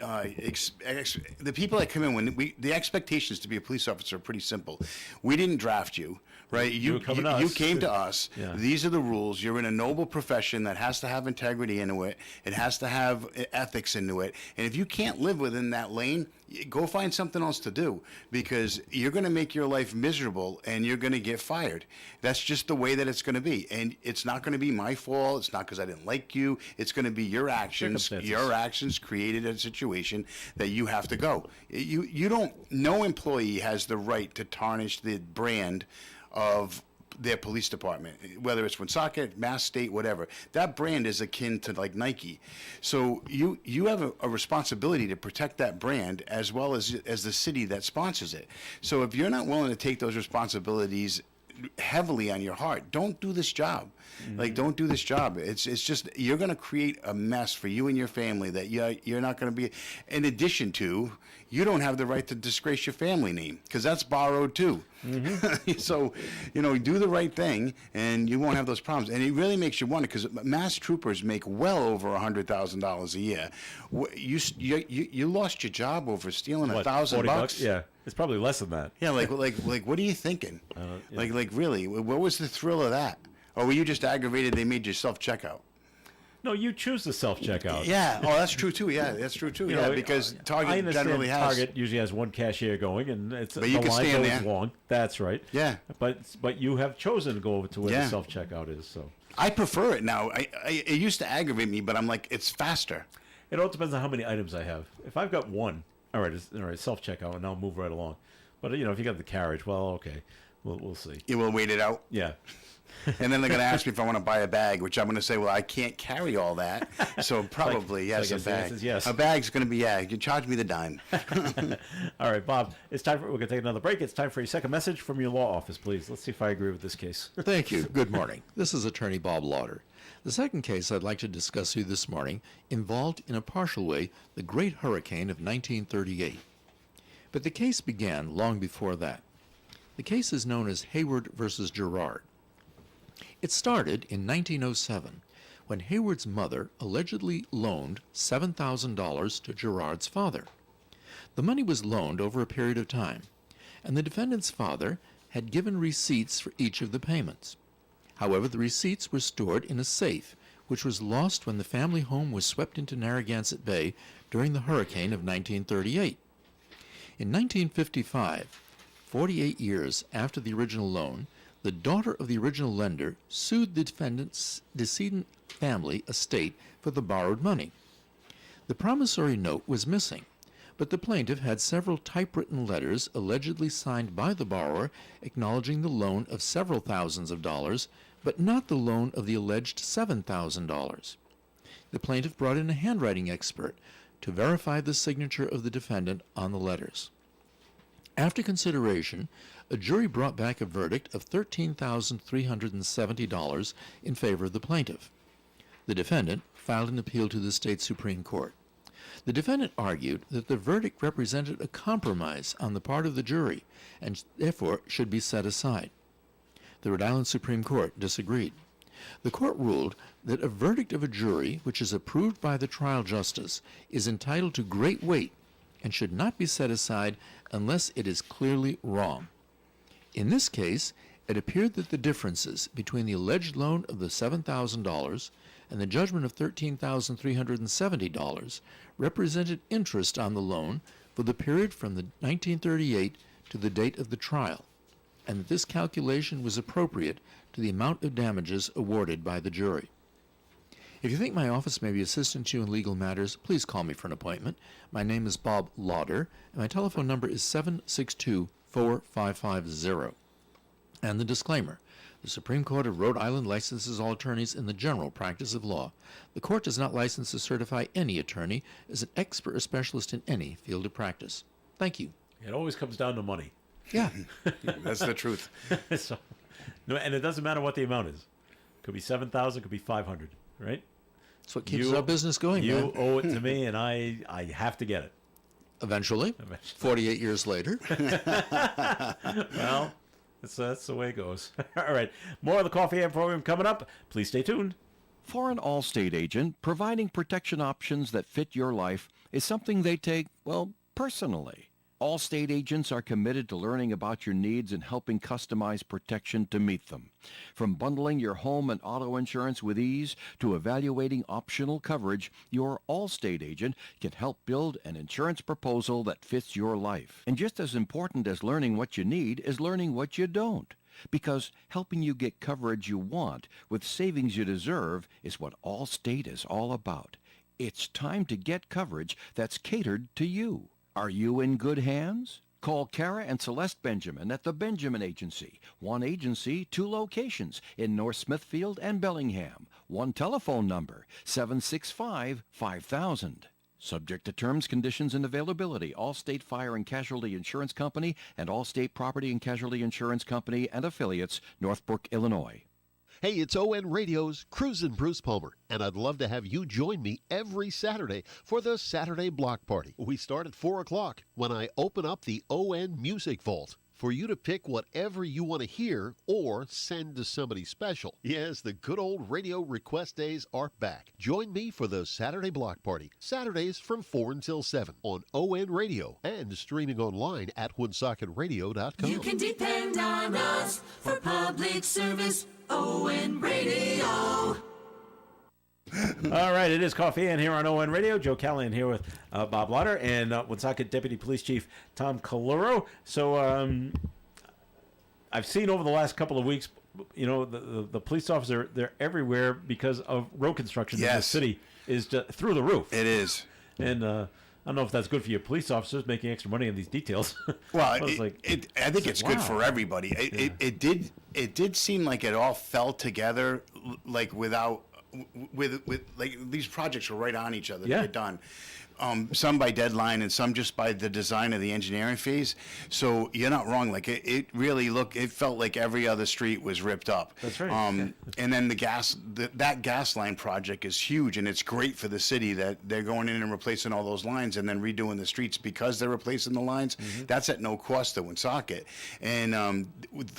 The people that come in the expectations to be a police officer are pretty simple. We didn't draft you, right? You came to us. Yeah. These are the rules. You're in a noble profession that has to have integrity into it. It has to have ethics into it. And if you can't live within that lane, go find something else to do, because you're going to make your life miserable and you're going to get fired. That's just the way that it's going to be. And it's not going to be my fault. It's not because I didn't like you. It's going to be your actions. Your actions created a situation that you have to go. No employee has the right to tarnish the brand of their police department, whether it's Woonsocket, Mass State, whatever. That brand is akin to like Nike. So you have a responsibility to protect that brand as well as the city that sponsors it. So if you're not willing to take those responsibilities heavily on your heart, don't do this job. Like, don't do this job. It's just, you're going to create a mess for you and your family that you're not going to be. In addition to, you don't have the right to disgrace your family name, because that's borrowed too. So, do the right thing and you won't have those problems. And it really makes you wonder, because mass troopers make well over $100,000 a year. You lost your job over stealing $1,000? Yeah, it's probably less than that. Yeah, like what are you thinking? Like really, what was the thrill of that? Or were you just aggravated they made you self-checkout? No, you choose the self-checkout. Yeah. Oh, that's true too. Yeah, that's true too. Because Target generally has. Target usually has one cashier going, and but you can stand there. Long. That's right. Yeah. But you have chosen to go over to where the self-checkout is. So I prefer it now. It used to aggravate me, but I'm like, it's faster. It all depends on how many items I have. If I've got one, all right, self-checkout, and I'll move right along. But if you got the carriage, well, okay, we'll see. You will wait it out. Yeah. And then they're going to ask me if I want to buy a bag, which I'm going to say, well, I can't carry all that. So probably, yes, a bag. Yes. A bag's going to be, you can charge me the dime. All right, Bob, we're going to take another break. It's time for your second message from your law office, please. Let's see if I agree with this case. Thank you. Good morning. This is Attorney Bob Lauder. The second case I'd like to discuss with you this morning involved, in a partial way, the Great Hurricane of 1938. But the case began long before that. The case is known as Hayward versus Girard. It started in 1907 when Hayward's mother allegedly loaned $7,000 to Girard's father. The money was loaned over a period of time, and the defendant's father had given receipts for each of the payments. However, the receipts were stored in a safe, which was lost when the family home was swept into Narragansett Bay during the hurricane of 1938. In 1955, 48 years after the original loan, the daughter of the original lender sued the defendant's decedent family estate for the borrowed money. The promissory note was missing, but the plaintiff had several typewritten letters allegedly signed by the borrower acknowledging the loan of several thousands of dollars, but not the loan of the alleged $7,000. The plaintiff brought in a handwriting expert to verify the signature of the defendant on the letters. After consideration, a jury brought back a verdict of $13,370 in favor of the plaintiff. The defendant filed an appeal to the state Supreme Court. The defendant argued that the verdict represented a compromise on the part of the jury and therefore should be set aside. The Rhode Island Supreme Court disagreed. The court ruled that a verdict of a jury which is approved by the trial justice is entitled to great weight and should not be set aside unless it is clearly wrong. In this case, it appeared that the differences between the alleged loan of the $7,000 and the judgment of $13,370 represented interest on the loan for the period from the 1938 to the date of the trial, and that this calculation was appropriate to the amount of damages awarded by the jury. If you think my office may be assisting you in legal matters, please call me for an appointment. My name is Bob Lauder, and my telephone number is 762-4550. And the disclaimer. The Supreme Court of Rhode Island licenses all attorneys in the general practice of law. The court does not license or certify any attorney as an expert or specialist in any field of practice. Thank you. It always comes down to money. Yeah. That's the truth. So, no, and it doesn't matter what the amount is. Could be 7,000, could be 500, right? That's what keeps our business going, You man. owe it to me, and I have to get it. Eventually. 48 years later. Well, that's the way it goes. All right. More of the Coffee and program coming up. Please stay tuned. For an Allstate agent, providing protection options that fit your life is something they take, well, personally. Allstate agents are committed to learning about your needs and helping customize protection to meet them. From bundling your home and auto insurance with ease to evaluating optional coverage, your Allstate agent can help build an insurance proposal that fits your life. And just as important as learning what you need is learning what you don't. Because helping you get coverage you want with savings you deserve is what Allstate is all about. It's time to get coverage that's catered to you. Are you in good hands? Call Kara and Celeste Benjamin at the Benjamin Agency. One agency, two locations in North Smithfield and Bellingham. One telephone number, 765-5000. Subject to terms, conditions, and availability. Allstate Fire and Casualty Insurance Company and Allstate Property and Casualty Insurance Company and affiliates, Northbrook, Illinois. Hey, it's ON Radio's Cruisin' Bruce Palmer, and I'd love to have you join me every Saturday for the Saturday Block Party. We start at 4 o'clock when I open up the ON Music Vault for you to pick whatever you want to hear or send to somebody special. Yes, the good old radio request days are back. Join me for the Saturday Block Party, Saturdays from 4 until 7 on ON Radio and streaming online at woonsocketradio.com. You can depend on us for public service. ON Radio. All right, it is Coffee and here on ON Radio. Joe Callahan here with Bob Lauder and Woonsocket Deputy Police Chief Tom Caluro. So I've seen over the last couple of weeks, you know, the police officers, they're everywhere because of road construction. Yes. In the city is just through the roof. It is. And I don't know if that's good for your police officers making extra money on these details. Well, I I think it's wow. good for everybody. It did seem like it all fell together, like without with like these projects were right on each other to get done. Some by deadline and some just by the design of the engineering phase. So you're not wrong. Like it really it felt like every other street was ripped up. That's right. And then that gas line project is huge, and it's great for the city that they're going in and replacing all those lines and then redoing the streets because they're replacing the lines. Mm-hmm. That's at no cost to Woonsocket. And a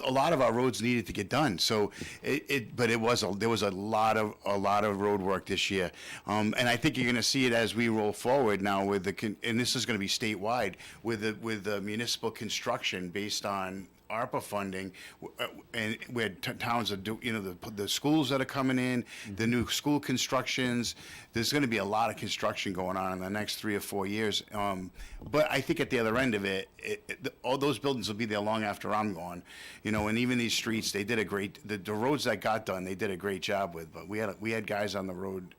lot of our roads needed to get done. So there was a lot of road work this year. And I think you're going to see it as we roll forward now with and this is going to be statewide with the municipal construction based on ARPA funding, and where towns are the schools that are coming in, the new school constructions. There's going to be a lot of construction going on in the next 3 or 4 years. But I think at the other end of it, all those buildings will be there long after I'm gone. You know, and even these streets, they did a great. The roads that got done, they did a great job with. But we had guys on the road.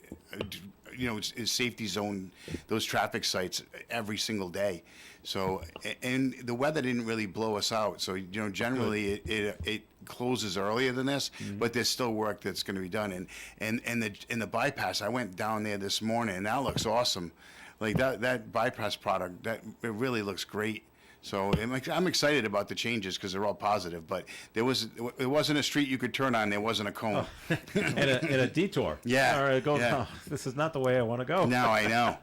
You know, it's safety zone, those traffic sites every single day. So, and the weather didn't really blow us out. So, you know, generally it closes earlier than this, but there's still work that's going to be done. And the bypass, I went down there this morning, and that looks awesome. Like that bypass product, it really looks great. So I'm excited about the changes because they're all positive. But it wasn't a street you could turn on. There wasn't a cone. Oh. and a detour. Yeah. Or yeah. Oh, this is not the way I want to go. No, I know.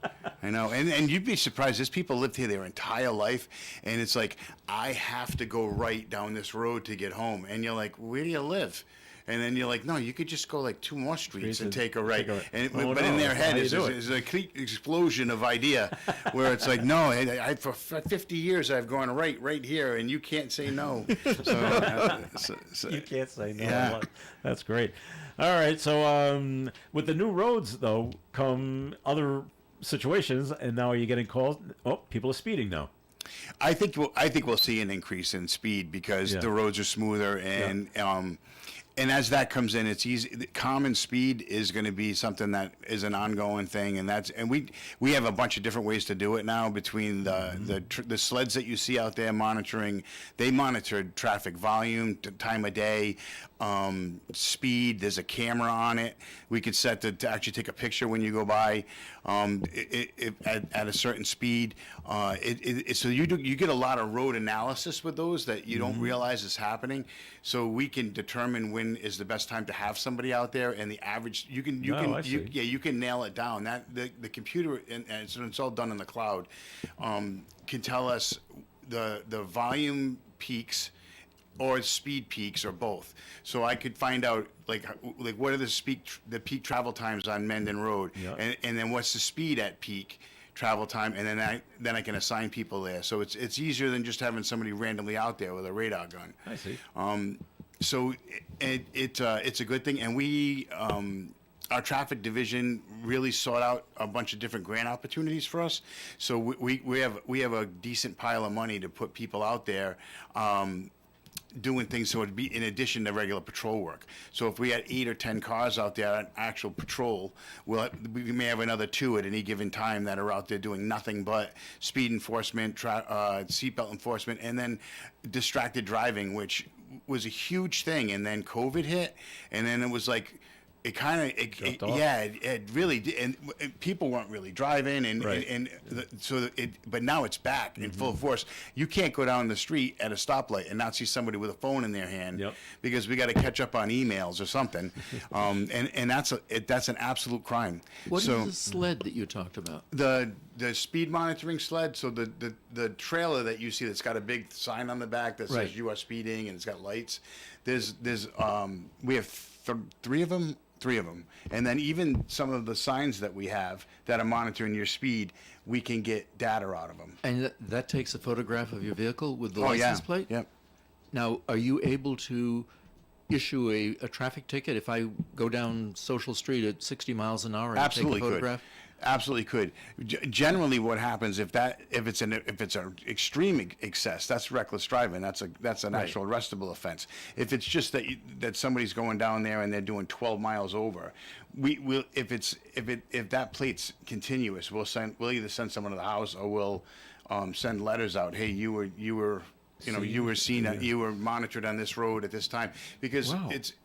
And you'd be surprised. There's people lived here their entire life, and it's like, I have to go right down this road to get home. And you're like, where do you live? And then you're like, no, you could just go like 2 more streets and take a right. But in their head is a complete explosion of idea where it's like, no, for 50 years I've gone right here, and you can't say no. So you can't say no. Yeah. That's great. All right, so with the new roads, though, come other situations, and now you're getting calls. Oh, people are speeding now. I think we'll see an increase in speed because the roads are smoother, and and as that comes in, it's easy. Common speed is going to be something that is an ongoing thing, and we have a bunch of different ways to do it now. Between the sleds that you see out there monitoring, they monitor traffic volume, time of day, speed. There's a camera on it. We could set to actually take a picture when you go by at a certain speed. So you get a lot of road analysis with those that you don't realize is happening. So we can determine when is the best time to have somebody out there, and the average you can nail it down. That the computer, and it's all done in the cloud, can tell us the volume peaks or speed peaks or both. So I could find out like what are the peak travel times on Mendon Road, and then what's the speed at peak travel time, and then I can assign people there. So it's easier than just having somebody randomly out there with a radar gun. I see. So it's a good thing, and we our traffic division really sought out a bunch of different grant opportunities for us. So we have a decent pile of money to put people out there. Doing things so it'd be in addition to regular patrol work. So if we had 8 or 10 cars out there on actual patrol, we may have another 2 at any given time that are out there doing nothing but speed enforcement, seatbelt enforcement, and then distracted driving, which was a huge thing. And then COVID hit, and then it was like, it really did, and people weren't really driving, but now it's back in full force. You can't go down the street at a stoplight and not see somebody with a phone in their hand, because we got to catch up on emails or something, and that's an absolute crime. What is the sled that you talked about? The speed monitoring sled. So the trailer that you see that's got a big sign on the back that says you are speeding, and it's got lights. We have 3 of them. And then even some of the signs that we have that are monitoring your speed, we can get data out of them. And that takes a photograph of your vehicle with the license plate? Yep. Now, are you able to issue a traffic ticket if I go down Social Street at 60 miles an hour and Absolutely take a photograph? Could. Absolutely could. Generally, what happens if it's an extreme excess, that's reckless driving. That's an actual arrestable offense. If it's just that somebody's going down there and they're doing 12 miles over, if that plate's continuous, we'll either send someone to the house or we'll send letters out. Hey, you were seen, you were monitored on this road at this time, because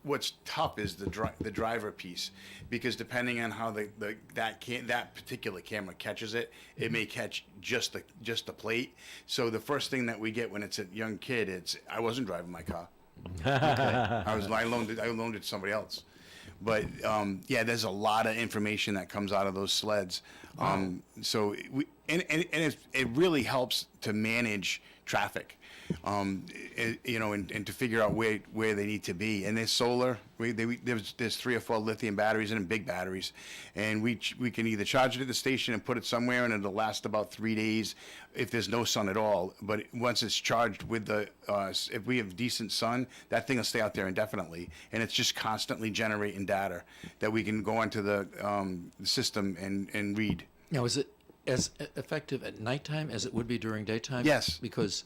what's tough is the driver piece, because depending on how that particular camera catches it, it may catch just the plate. So the first thing that we get when it's a young kid, I wasn't driving my car. I loaned it to somebody else. But there's a lot of information that comes out of those sleds. So it really helps to manage traffic, and to figure out where they need to be. And there's solar. There's 3 or 4 lithium batteries in them, big batteries, and we can either charge it at the station and put it somewhere, and it'll last about 3 days if there's no sun at all. But once it's charged with if we have decent sun, that thing will stay out there indefinitely, and it's just constantly generating data that we can go onto the system and read. Now, is it as effective at nighttime as it would be during daytime? Yes. Because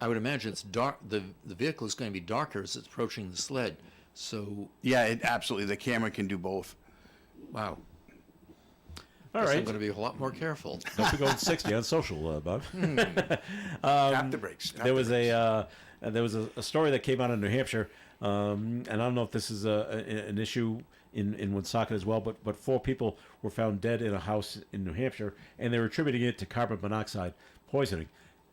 I would imagine it's dark. The vehicle is going to be darker as it's approaching the sled. So absolutely. The camera can do both. Wow. All right. I'm going to be a lot more careful. Don't be going 60 on social, Bob. Tap the brakes. There was a story that came out in New Hampshire, and I don't know if this is an issue in Woonsocket as well, but 4 people were found dead in a house in New Hampshire, and they were attributing it to carbon monoxide poisoning.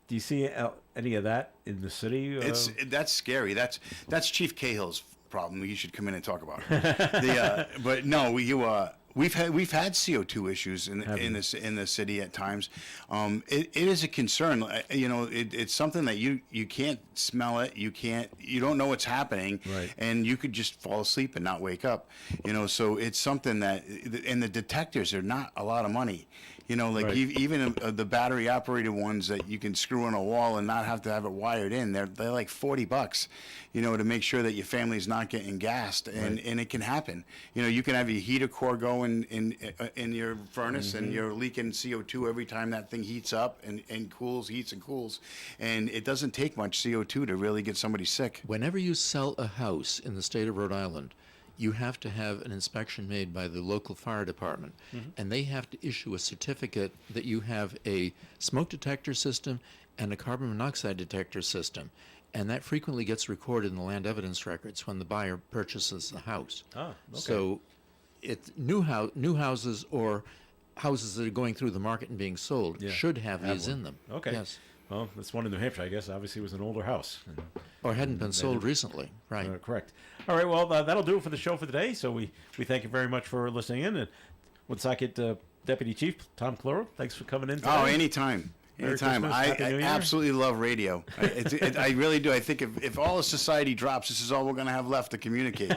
Do you see any of that in the city? That's scary. That's Chief Cahill's problem. You should come in and talk about it. But no, we've had CO2 issues in the city at times. It is a concern. It's something that you can't smell it. You don't know what's happening, and you could just fall asleep and not wake up. So it's something that, and the detectors are not a lot of money. You know, like Right. even the battery operated ones that you can screw on a wall and not have to have it wired in, they're like $40, you know, to make sure that your family's not getting gassed, and it can happen. You know, you can have your heater core going in your furnace, and you're leaking CO2 every time that thing heats up and cools, heats and cools, and it doesn't take much CO2 to really get somebody sick. Whenever you sell a house in the state of Rhode Island, you have to have an inspection made by the local fire department, and they have to issue a certificate that you have a smoke detector system and a carbon monoxide detector system, and that frequently gets recorded in the land evidence records when the buyer purchases the house. Ah, okay. So, it's new houses or houses that are going through the market and being sold should have these one. in them. Okay. Yes. Well, this one in New Hampshire, I guess, obviously was an older house. Or hadn't been sold recently. Right. Correct. All right, well, that'll do it for the show for today. So we thank you very much for listening in. And Woonsocket Deputy Chief Tom Cloro, thanks for coming in today. Oh, anytime. Merry Anytime. Christmas, I Happy New Year. absolutely love radio. I really do. I think if all of society drops, this is all we're going to have left to communicate.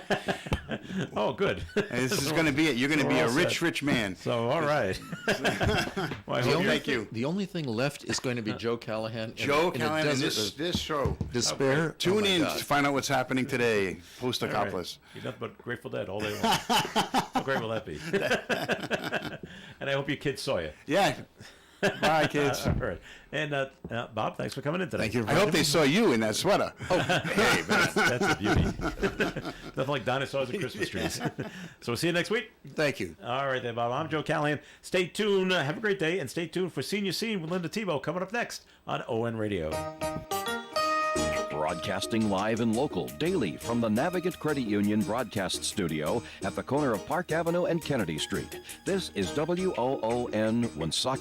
Oh, good. And this is going to be it. You're going to We're be a all rich, set. rich man. So, all right. Well, I hope Thank you. The only thing left is going to be Joe Callahan. Joe in a Callahan, and desert this show. of despair. Tune Oh, my in God. to find out what's happening today, All right. post-Acopolis. You're nothing but Grateful Dead all day long. How great will that be? And I hope your kids saw you. Yeah. Bye, kids. All right. And Bob, thanks for coming in today. Thank you. I hope they saw you in that sweater. Hey, man, that's a beauty. Nothing like dinosaurs and Christmas trees. So we'll see you next week. Thank you. All right, then, Bob. I'm Joe Callahan. Stay tuned. Have a great day, and stay tuned for Senior Scene with Linda Tebow coming up next on ON Radio. Broadcasting live and local daily from the Navigant Credit Union broadcast studio at the corner of Park Avenue and Kennedy Street. This is WOON Woonsocket.